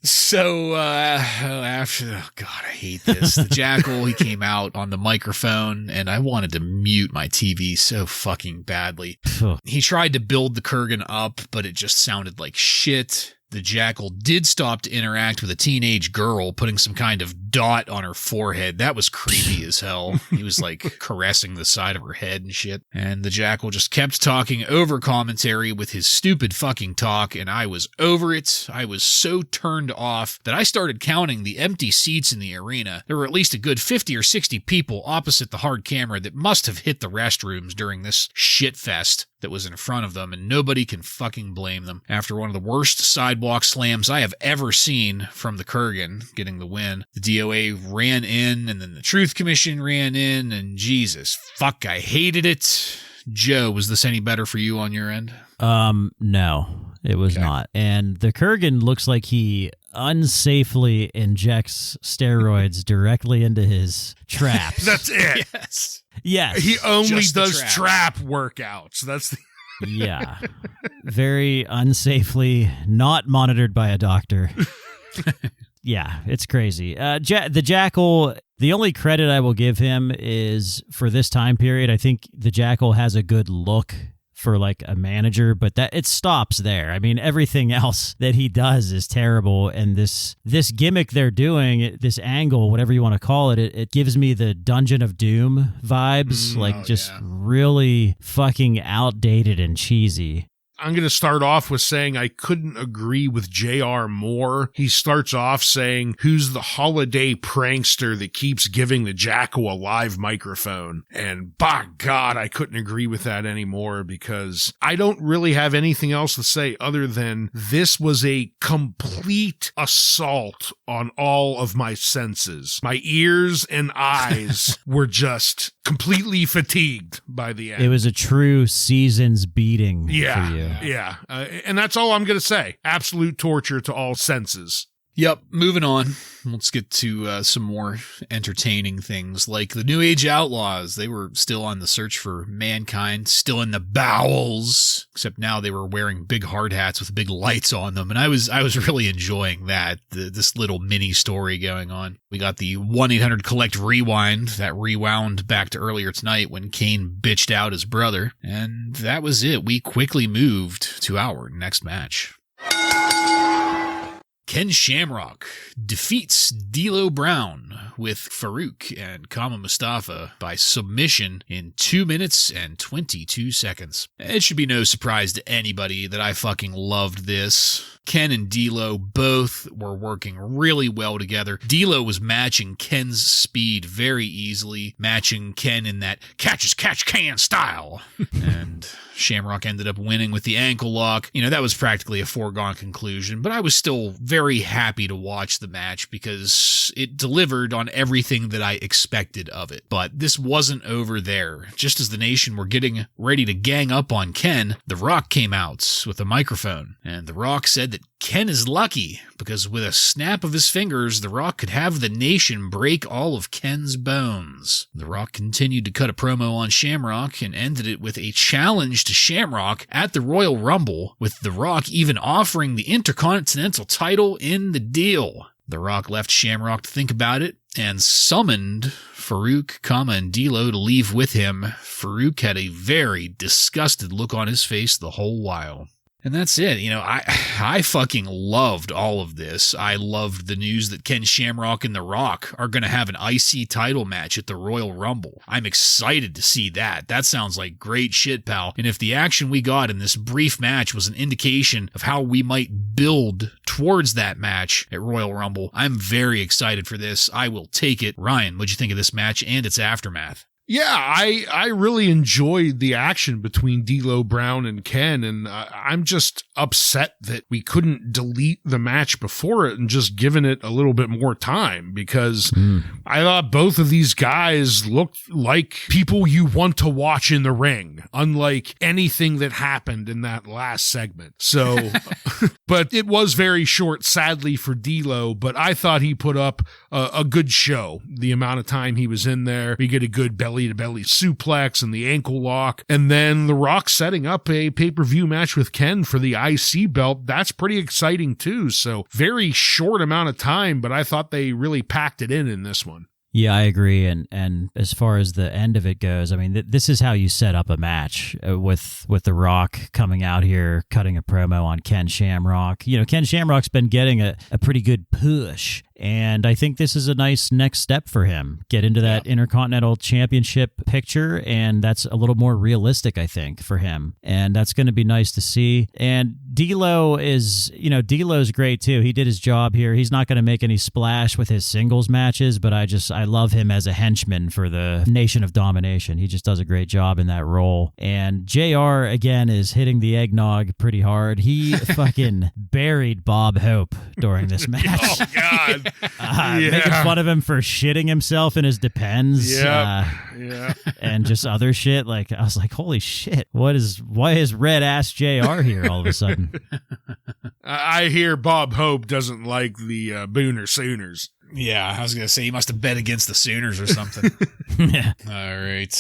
So, after, God, I hate this. The Jackal, he came out on the microphone, and I wanted to mute my TV so fucking badly. He tried to build the Kurgan up, but it just sounded like shit. The Jackal did stop to interact with a teenage girl, putting some kind of dot on her forehead. That was creepy as hell. He was like caressing the side of her head and shit. And the Jackal just kept talking over commentary with his stupid fucking talk, and I was over it. I was so turned off that I started counting the empty seats in the arena. There were at least a good 50 or 60 people opposite the hard camera that must have hit the restrooms during this shit fest that was in front of them, and nobody can fucking blame them. After one of the worst sidewalk slams I have ever seen from the Kurgan getting the win, the DOA ran in, and then the Truth Commission ran in, and Jesus fuck, I hated it. Joe, was this any better for you on your end? No, it was not. And the Kurgan looks like he unsafely injects steroids directly into his traps. That's it. Yes. Yes. He only does trap workats. That's the yeah. Very unsafely, not monitored by a doctor. Yeah, it's crazy. The Jackal, the only credit I will give him is for this time period, I think the Jackal has a good look for like a manager, but that it stops there. I mean, everything else that he does is terrible, and this gimmick they're doing, this angle, whatever you want to call it, it gives me the Dungeon of Doom vibes, really fucking outdated and cheesy. I'm going to start off with saying I couldn't agree with JR more. He starts off saying, who's the holiday prankster that keeps giving the Jackal a live microphone? And by God, I couldn't agree with that anymore, because I don't really have anything else to say other than this was a complete assault on all of my senses. My ears and eyes were just completely fatigued by the end. It was a true season's beating for you. Yeah. And that's all I'm going to say. Absolute torture to all senses. Yep, moving on. Let's get to some more entertaining things, like the New Age Outlaws. They were still on the search for mankind, still in the bowels, except now they were wearing big hard hats with big lights on them, and I was really enjoying that, this little mini story going on. We got the 1-800-COLLECT-REWIND that rewound back to earlier tonight when Kane bitched out his brother, and that was it. We quickly moved to our next match. Ken Shamrock defeats D'Lo Brown with Farouk and Kama Mustafa by submission in 2 minutes and 22 seconds. It should be no surprise to anybody that I fucking loved this. Ken and D'Lo both were working really well together. D'Lo was matching Ken's speed very easily, matching Ken in that catch-as-catch-can style. And Shamrock ended up winning with the ankle lock. You know, that was practically a foregone conclusion, but I was still very happy to watch the match because it delivered on everything that I expected of it. But this wasn't over there. Just as the nation were getting ready to gang up on Ken, The Rock came out with a microphone, and The Rock said that Ken is lucky because with a snap of his fingers, The Rock could have the nation break all of Ken's bones. The Rock continued to cut a promo on Shamrock and ended it with a challenge to Shamrock at the Royal Rumble, with The Rock even offering the Intercontinental title in the deal. The Rock left Shamrock to think about it and summoned Farouk, Kama, and D'Lo to leave with him. Farouk had a very disgusted look on his face the whole while. And that's it. You know, I fucking loved all of this. I loved the news that Ken Shamrock and The Rock are going to have an IC title match at the Royal Rumble. I'm excited to see that. That sounds like great shit, pal. And if the action we got in this brief match was an indication of how we might build towards that match at Royal Rumble, I'm very excited for this. I will take it. Ryan, what'd you think of this match and its aftermath? Yeah, I really enjoyed the action between D'Lo Brown and Ken, and I'm just upset that we couldn't delete the match before it and just given it a little bit more time, because I thought both of these guys looked like people you want to watch in the ring, unlike anything that happened in that last segment. So, but it was very short, sadly, for D'Lo, but I thought he put up a good show. The amount of time he was in there, we get a good belly-to-belly suplex and the ankle lock, and then The Rock setting up a pay-per-view match with Ken for the IC belt. That's pretty exciting too. So very short amount of time, but I thought they really packed it in this one. Yeah, I agree. And as far as the end of it goes, I mean, this is how you set up a match with The Rock coming out here, cutting a promo on Ken Shamrock. You know, Ken Shamrock's been getting a pretty good push. And I think this is a nice next step for him. Get into that Intercontinental Championship picture, and that's a little more realistic, I think, for him. And that's going to be nice to see. And D'Lo's great too. He did his job here. He's not going to make any splash with his singles matches, but I love him as a henchman for the Nation of Domination. He just does a great job in that role. And JR, again, is hitting the eggnog pretty hard. He fucking buried Bob Hope during this match. Oh, God. Making fun of him for shitting himself in his Depends. And just other shit. Like, I was like, holy shit, why is red ass JR here all of a sudden? I hear Bob Hope doesn't like the Booner Sooners. Yeah, I was going to say he must have bet against the Sooners or something. Yeah. All right,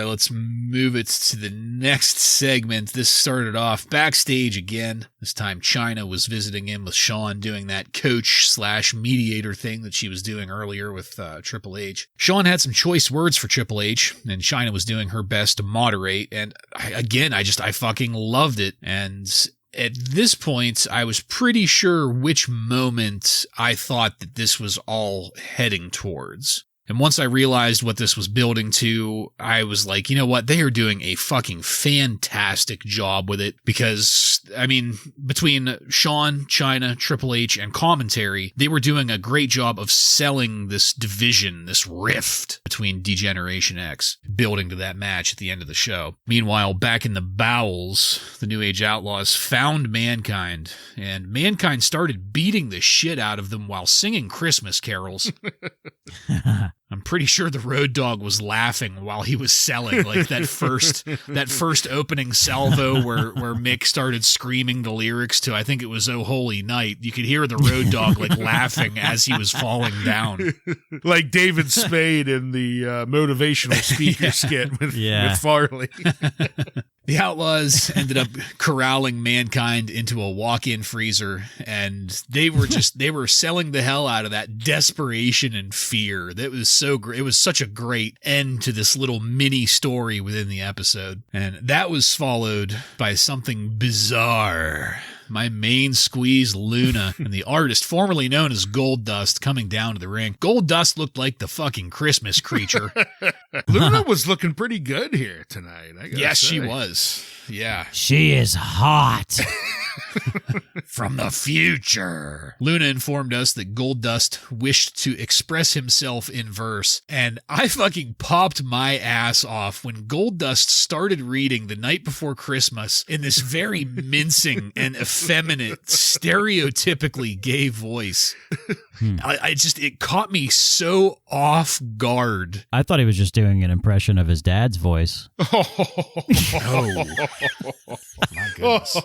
let's move it to the next segment. This started off backstage again. This time Chyna was visiting him with Shawn, doing that coach/mediator thing that she was doing earlier with Triple H. Shawn had some choice words for Triple H, and Chyna was doing her best to moderate. And I fucking loved it. And at this point, I was pretty sure which moment I thought that this was all heading towards. And once I realized what this was building to, I was like, you know what? They are doing a fucking fantastic job with it because, I mean, between Shawn, Chyna, Triple H, and commentary, they were doing a great job of selling this division, this rift between D-Generation X, building to that match at the end of the show. Meanwhile, back in the bowels, the New Age Outlaws found Mankind, and Mankind started beating the shit out of them while singing Christmas carols. I'm pretty sure the Road Dogg was laughing while he was selling, like that first opening salvo where Mick started screaming the lyrics to, I think it was "Oh Holy Night." You could hear the Road Dogg like laughing as he was falling down, like David Spade in the motivational speaker skit with Farley. The Outlaws ended up corralling Mankind into a walk-in freezer, and they were selling the hell out of that desperation and fear. That was so great. It was such a great end to this little mini story within the episode. And that was followed by something bizarre. My main squeeze, Luna, and the artist formerly known as Goldust coming down to the ring. Goldust looked like the fucking Christmas creature. Luna was looking pretty good here tonight. Yes, she was. Yeah. She is hot. From the future. Luna informed us that Goldust wished to express himself in verse, and I fucking popped my ass off when Goldust started reading The Night Before Christmas in this very mincing and effeminate, stereotypically gay voice. It caught me so off guard. I thought he was just doing an impression of his dad's voice. Oh, my goodness.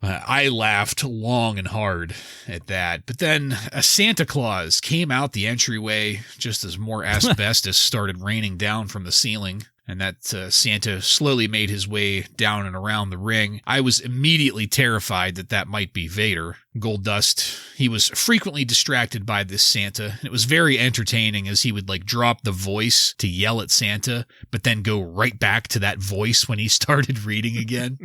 I laughed long and hard at that. But then a Santa Claus came out the entryway just as more asbestos started raining down from the ceiling. And that Santa slowly made his way down and around the ring. I was immediately terrified that might be Vader. Goldust, he was frequently distracted by this Santa. It was very entertaining as he would drop the voice to yell at Santa, but then go right back to that voice when he started reading again.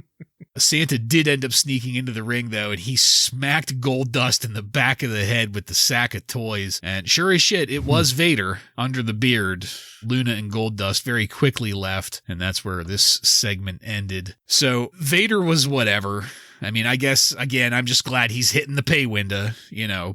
Santa did end up sneaking into the ring, though, and he smacked Goldust in the back of the head with the sack of toys. And sure as shit, it was Vader under the beard. Luna and Goldust very quickly left, and that's where this segment ended. So Vader was whatever. I mean, I guess, again, I'm just glad he's hitting the pay window,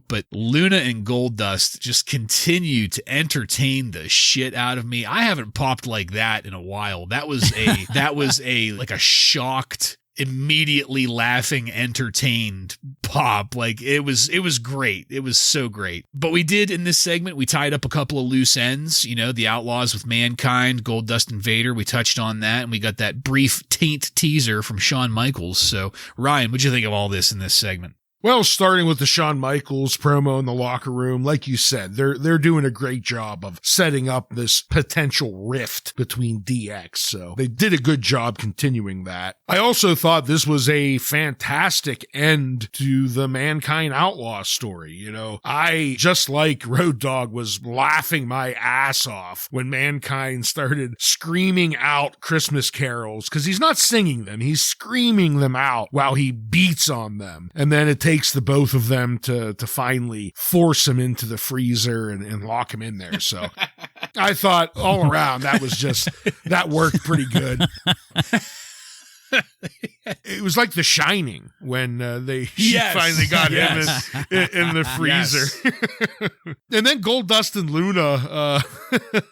but Luna and Goldust just continue to entertain the shit out of me. I haven't popped like that in a while. That was a shocked, immediately laughing, entertained pop. It was great. It was so great. But we did, in this segment, we tied up a couple of loose ends, the Outlaws with Mankind, Goldust and Vader. We touched on that, and we got that brief taint teaser from Shawn Michaels. So, Ryan, what'd you think of all this in this segment? Well, starting with the Shawn Michaels promo in the locker room, like you said, they're doing a great job of setting up this potential rift between DX. So they did a good job continuing that. I also thought this was a fantastic end to the Mankind Outlaw story. You know, I, just like Road Dogg, was laughing my ass off when Mankind started screaming out Christmas carols, because he's not singing them, he's screaming them out while he beats on them. And then it takes the both of them to finally force him into the freezer and lock him in there. So I thought all around that worked pretty good. It was like The Shining when she finally got him in the freezer. And then Goldust and Luna,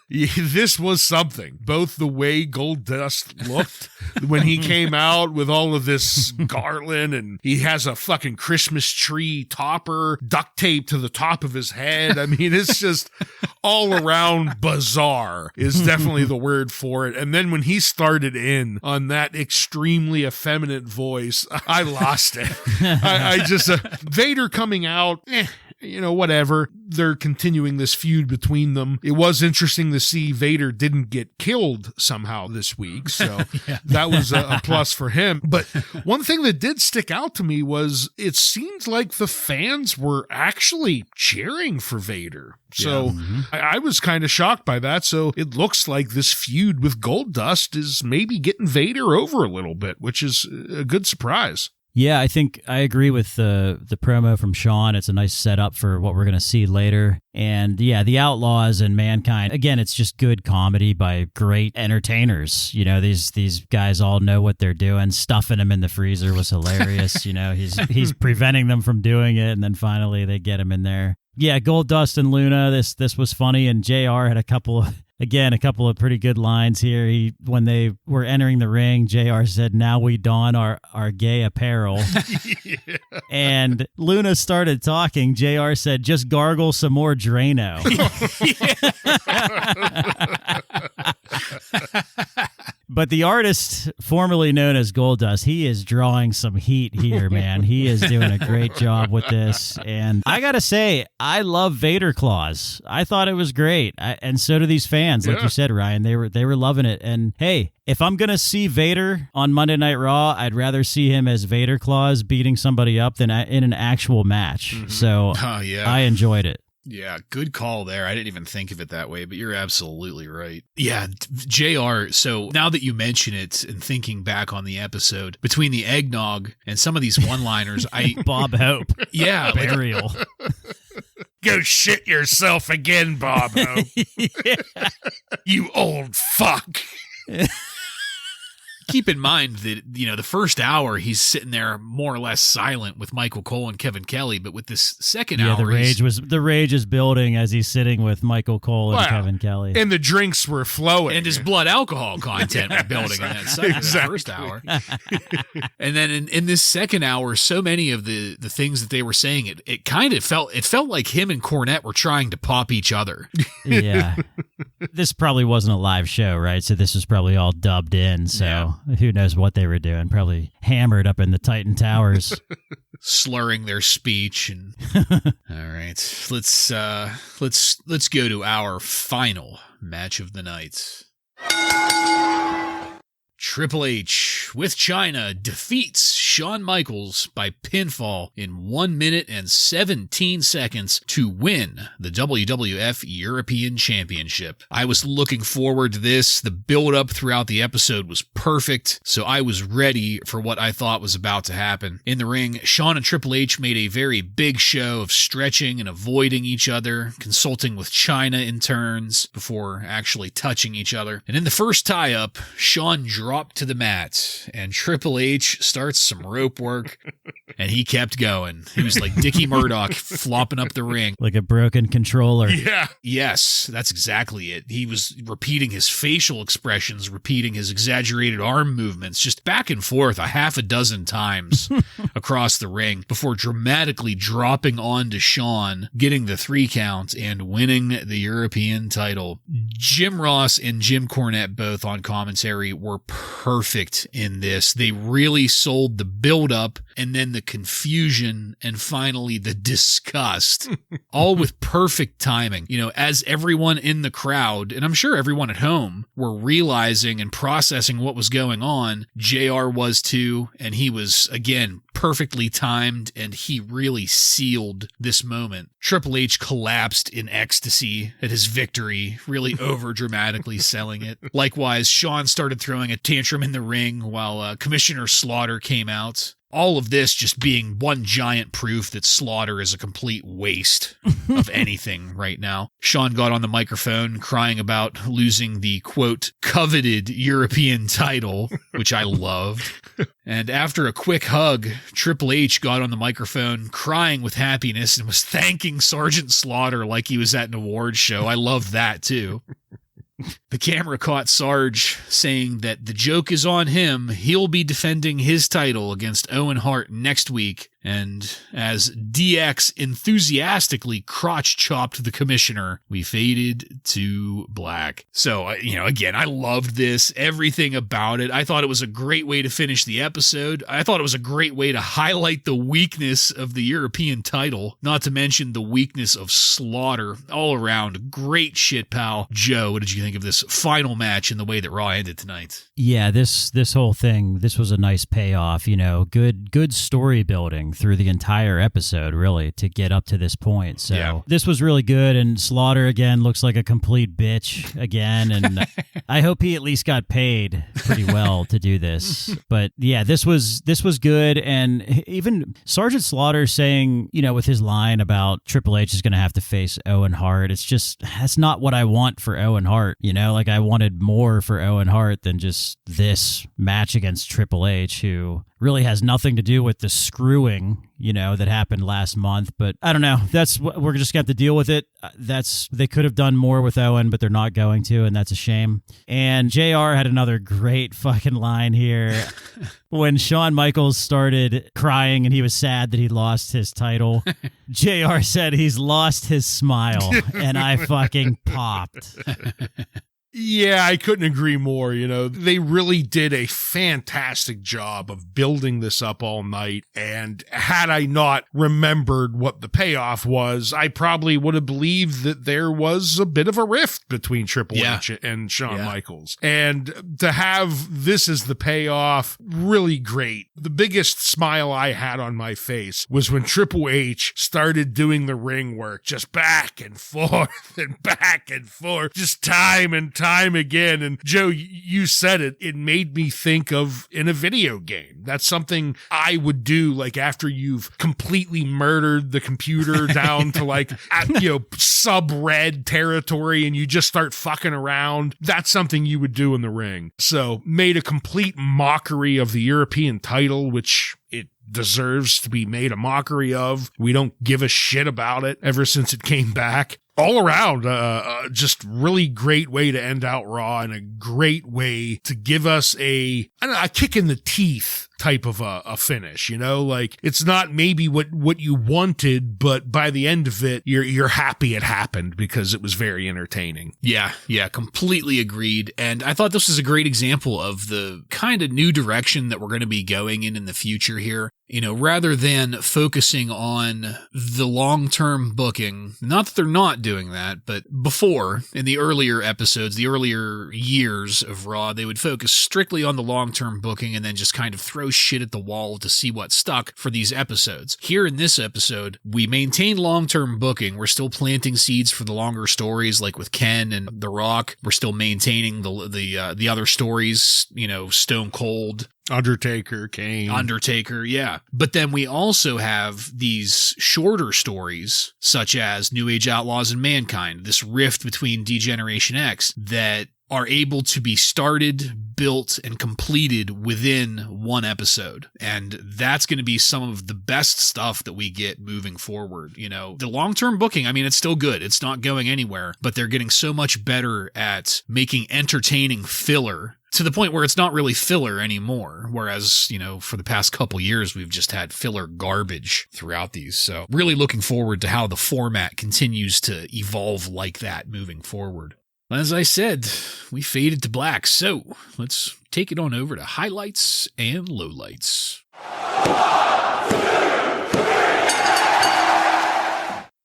this was something. Both the way Goldust looked when he came out with all of this garland, and he has a fucking Christmas tree topper duct taped to the top of his head. I mean, it's just all around bizarre is definitely the word for it. And then when he started in on that extremely effeminate voice, I lost it. I just, Vader coming out, whatever. They're continuing this feud between them. It was interesting to see Vader didn't get killed somehow this week, so that was a plus for him. But one thing that did stick out to me was it seemed like the fans were actually cheering for Vader. So I was kind of shocked by that. So it looks like this feud with Goldust is maybe getting Vader over a little bit, which is a good surprise. Yeah, I think I agree with the promo from Shawn. It's a nice setup for what we're going to see later. And yeah, the Outlaws and Mankind, again, it's just good comedy by great entertainers. You know, these guys all know what they're doing. Stuffing him in the freezer was hilarious. You know, he's preventing them from doing it, and then finally they get him in there. Yeah, Goldust and Luna, this was funny, and JR had a couple of pretty good lines here. When they were entering the ring, JR said, "Now we don our gay apparel." And Luna started talking. JR said, "Just gargle some more Drano." But the artist formerly known as Goldust, he is drawing some heat here, man. He is doing a great job with this. And I got to say, I love Vader Claus. I thought it was great. And so do these fans. Like you said, Ryan, they were loving it. And hey, if I'm going to see Vader on Monday Night Raw, I'd rather see him as Vader Claus beating somebody up than in an actual match. Mm-hmm. So I enjoyed it. Yeah, good call there. I didn't even think of it that way, but you're absolutely right. Yeah, JR, so now that you mention it and thinking back on the episode, between the eggnog and some of these one-liners, Bob Hope. Yeah. Burial. Go shit yourself again, Bob Hope. You old fuck. Keep in mind that, the first hour he's sitting there more or less silent with Michael Cole and Kevin Kelly, but with this second hour, the rage is building as he's sitting with Michael Cole and Kevin Kelly, and the drinks were flowing, and his blood alcohol content was building in that first hour. And then in this second hour, so many of the things that they were saying, it kind of felt like him and Cornette were trying to pop each other. Yeah, this probably wasn't a live show, right? So this was probably all dubbed in. So who knows what they were doing? Probably hammered up in the Titan Towers, slurring their speech. And all right, let's go to our final match of the night. Triple H with China defeats Shawn Michaels by pinfall in 1 minute and 17 seconds to win the WWF European Championship. I was looking forward to this. The build-up throughout the episode was perfect, so I was ready for what I thought was about to happen. In the ring, Shawn and Triple H made a very big show of stretching and avoiding each other, consulting with China in turns before actually touching each other. And in the first tie-up, Shawn dropped to the mat, and Triple H starts some rope work, and he kept going. He was like Dickie Murdoch flopping up the ring. Like a broken controller. Yeah. Yes, that's exactly it. He was repeating his facial expressions, repeating his exaggerated arm movements, just back and forth a half a dozen times across the ring before dramatically dropping onto Shawn, getting the 3 count, and winning the European title. Jim Ross and Jim Cornette, both on commentary, were perfect in this. They really sold the build-up and then the confusion, and finally the disgust, all with perfect timing. You know, as everyone in the crowd, and I'm sure everyone at home, were realizing and processing what was going on, JR was too, and he was, again, perfectly timed, and he really sealed this moment. Triple H collapsed in ecstasy at his victory, really over-dramatically selling it. Likewise, Shawn started throwing a tantrum in the ring while Commissioner Slaughter came out. All of this just being one giant proof that Slaughter is a complete waste of anything right now. Shawn got on the microphone crying about losing the, quote, coveted European title, which I loved. And after a quick hug, Triple H got on the microphone crying with happiness and was thanking Sergeant Slaughter like he was at an awards show. I loved that, too. The camera caught Sarge saying that the joke is on him. He'll be defending his title against Owen Hart next week. And as DX enthusiastically crotch-chopped the commissioner, we faded to black. So, again, I loved this, everything about it. I thought it was a great way to finish the episode. I thought it was a great way to highlight the weakness of the European title, not to mention the weakness of Slaughter. All around, great shit, pal. Joe, what did you think of this final match and the way that Raw ended tonight? Yeah, this whole thing, this was a nice payoff, good story building through the entire episode, really, to get up to this point. So This was really good, and Slaughter, again, looks like a complete bitch again, and I hope he at least got paid pretty well to do this. But yeah, this was good, and even Sergeant Slaughter saying, with his line about Triple H is going to have to face Owen Hart, that's not what I want for Owen Hart, Like, I wanted more for Owen Hart than just this match against Triple H, who really has nothing to do with the screwing, that happened last month. But I don't know. That's what we're just going to have to deal with it. They could have done more with Owen, but they're not going to, and that's a shame. And JR had another great fucking line here. When Shawn Michaels started crying and he was sad that he lost his title, JR said he's lost his smile, and I fucking popped. Yeah, I couldn't agree more. They really did a fantastic job of building this up all night. And had I not remembered what the payoff was, I probably would have believed that there was a bit of a rift between Triple H and Shawn Michaels. And to have this as the payoff, really great. The biggest smile I had on my face was when Triple H started doing the ring work, just back and forth and back and forth, just time and time again. And Joe, you said it made me think of in a video game. That's something I would do, like, after you've completely murdered the computer down to sub-red territory and you just start fucking around. That's something you would do in the ring. So made a complete mockery of the European title, which it deserves to be made a mockery of. We don't give a shit about it ever since it came back. All around, just really great way to end out Raw, and a great way to give us a kick in the teeth type of a finish, like it's not maybe what you wanted, but by the end of it, you're happy it happened because it was very entertaining. Yeah, completely agreed. And I thought this was a great example of the kind of new direction that we're going to be going in the future here. Rather than focusing on the long-term booking, not that they're not doing that, but before, in the earlier episodes, the earlier years of Raw, they would focus strictly on the long-term booking and then just kind of throw shit at the wall to see what stuck for these episodes. Here in this episode, we maintain long-term booking. We're still planting seeds for the longer stories, like with Ken and The Rock. We're still maintaining the other stories, Stone Cold, Undertaker, Kane. Undertaker, yeah. But then we also have these shorter stories, such as New Age Outlaws and Mankind, this rift between D-Generation X that are able to be started, built, and completed within one episode. And that's going to be some of the best stuff that we get moving forward. The long-term booking, it's still good. It's not going anywhere, but they're getting so much better at making entertaining filler to the point where it's not really filler anymore. Whereas, for the past couple years, we've just had filler garbage throughout these. So really looking forward to how the format continues to evolve like that moving forward. As I said, we faded to black. So let's take it on over to highlights and lowlights.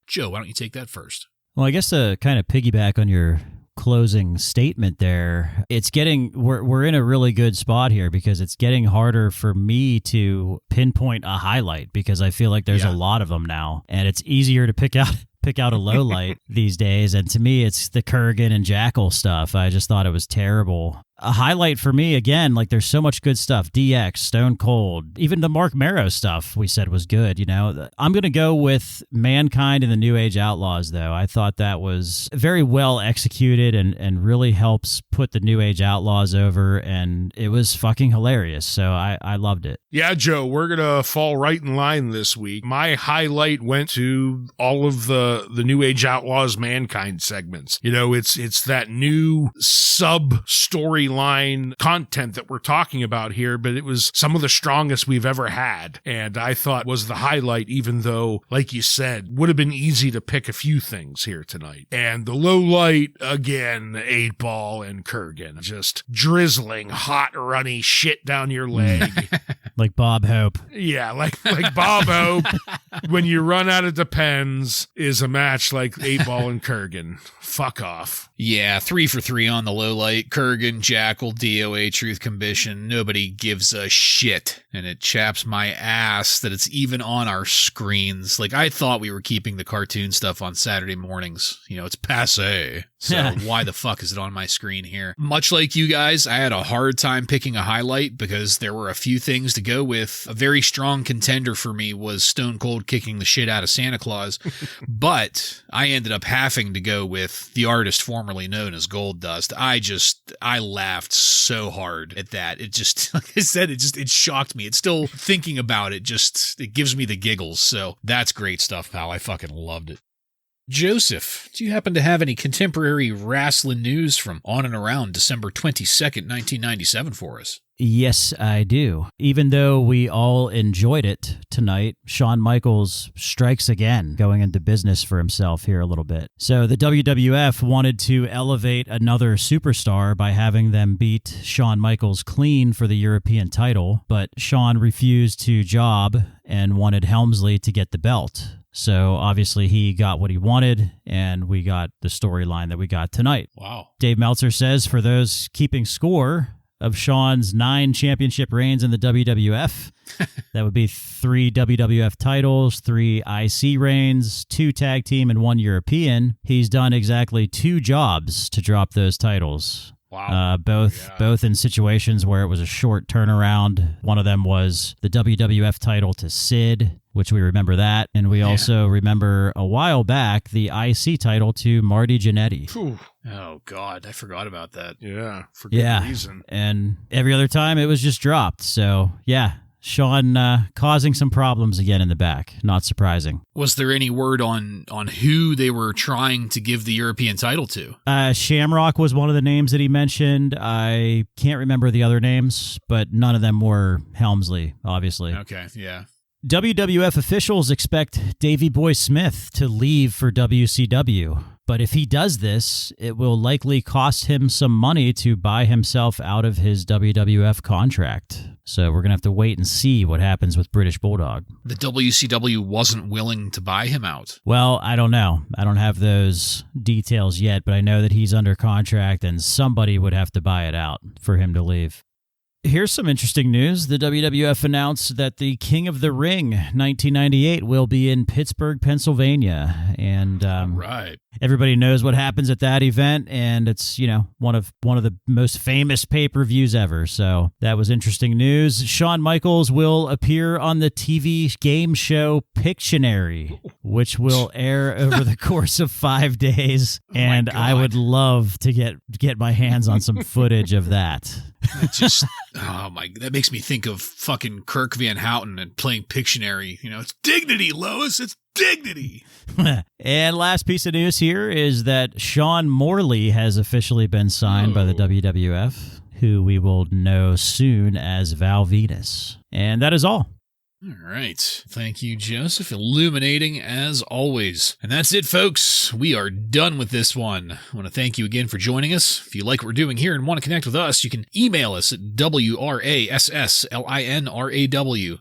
Joe, why don't you take that first? Well, I guess to kind of piggyback on your closing statement there, we're in a really good spot here because it's getting harder for me to pinpoint a highlight because I feel like there's a lot of them now, and it's easier to pick out a low light these days. And to me, it's the Kurgan and Jackal stuff. I just thought it was terrible. A highlight for me, again, like there's so much good stuff. DX, Stone Cold, even the Mark Marrow stuff we said was good. I'm going to go with Mankind and the New Age Outlaws, though. I thought that was very well executed and really helps put the New Age Outlaws over, and it was fucking hilarious. So I loved it. Yeah, Joe, we're going to fall right in line this week. My highlight went to all of the New Age Outlaws Mankind segments. It's that new sub-storyline content that we're talking about here, but it was some of the strongest we've ever had, and I thought was the highlight, even though, like you said, would have been easy to pick a few things here tonight. And the low light, again, 8-Ball and Kurgan, just drizzling hot, runny shit down your leg. Like Bob Hope. Yeah, like Bob Hope. When you run out of Depends is a match like 8-Ball and Kurgan. Fuck off. Yeah, 3 for 3 on the low light. Kurgan, Jackal, DOA, Truth Commission. Nobody gives a shit. And it chaps my ass that it's even on our screens. Like, I thought we were keeping the cartoon stuff on Saturday mornings. It's passé. So why the fuck is it on my screen here? Much like you guys, I had a hard time picking a highlight because there were a few things to go with. A very strong contender for me was Stone Cold kicking the shit out of Santa Claus. But I ended up having to go with the artist formerly known as Gold Dust. I laughed so hard at that. It just, like I said, it shocked me. It's still thinking about it, it gives me the giggles. So that's great stuff, pal. I fucking loved it. Joseph, do you happen to have any contemporary wrestling news from on and around December 22nd, 1997 for us? Yes, I do. Even though we all enjoyed it tonight, Shawn Michaels strikes again, going into business for himself here a little bit. So the WWF wanted to elevate another superstar by having them beat Shawn Michaels clean for the European title, but Shawn refused to job and wanted Helmsley to get the belt. So obviously he got what he wanted, and we got the storyline that we got tonight. Wow. Dave Meltzer says, for those keeping score of Shawn's 9 championship reigns in the WWF, that would be 3 WWF titles, 3 IC reigns, 2 tag team, and 1 European. He's done exactly 2 jobs to drop those titles. Wow. Both in situations where it was a short turnaround. One of them was the WWF title to Sid, which we remember that. And we also remember a while back the IC title to Marty Jannetty. Whew. Oh, God. I forgot about that. Yeah, for good reason. And every other time it was just dropped. So, yeah. Shawn causing some problems again in the back. Not surprising. Was there any word on who they were trying to give the European title to? Shamrock was one of the names that he mentioned. I can't remember the other names, but none of them were Helmsley, obviously. Okay, yeah. WWF officials expect Davey Boy Smith to leave for WCW. But if he does this, it will likely cost him some money to buy himself out of his WWF contract. So we're going to have to wait and see what happens with British Bulldog. The WCW wasn't willing to buy him out. Well, I don't know. I don't have those details yet, but I know that he's under contract and somebody would have to buy it out for him to leave. Here's some interesting news. The WWF announced that the King of the Ring 1998 will be in Pittsburgh, Pennsylvania. And right. Everybody knows what happens at that event, and it's, one of the most famous pay-per-views ever. So that was interesting news. Shawn Michaels will appear on the TV game show Pictionary, which will air over the course of 5 days. And I would love to get my hands on some footage of that. That makes me think of fucking Kirk Van Houten and playing Pictionary. It's dignity, Lois. It's dignity. And last piece of news here is that Sean Morley has officially been signed by the WWF, who we will know soon as Val Venus. And that is all. All right. Thank you, Joseph. Illuminating as always. And that's it, folks. We are done with this one. I want to thank you again for joining us. If you like what we're doing here and want to connect with us, you can email us at WRASSLINRAW.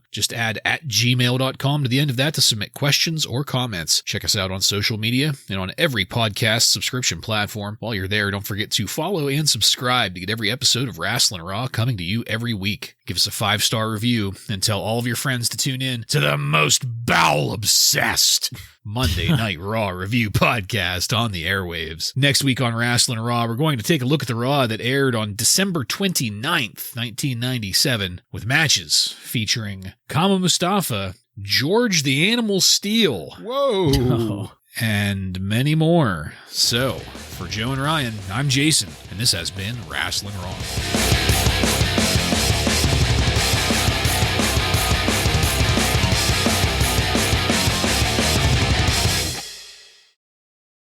Just add @gmail.com to the end of that to submit questions or comments. Check us out on social media and on every podcast subscription platform. While you're there, don't forget to follow and subscribe to get every episode of Wrasslin Raw coming to you every week. Give us a 5-star review and tell all of your friends to tune in to the most bowel-obsessed Monday Night Raw review podcast on the airwaves. Next week on Wrasslin Raw, we're going to take a look at the Raw that aired on December 29th, 1997, with matches featuring Kama Mustafa, George the Animal Steel. Whoa! Oh. And many more. So, for Joe and Ryan, I'm Jason, and this has been Wrasslin Raw.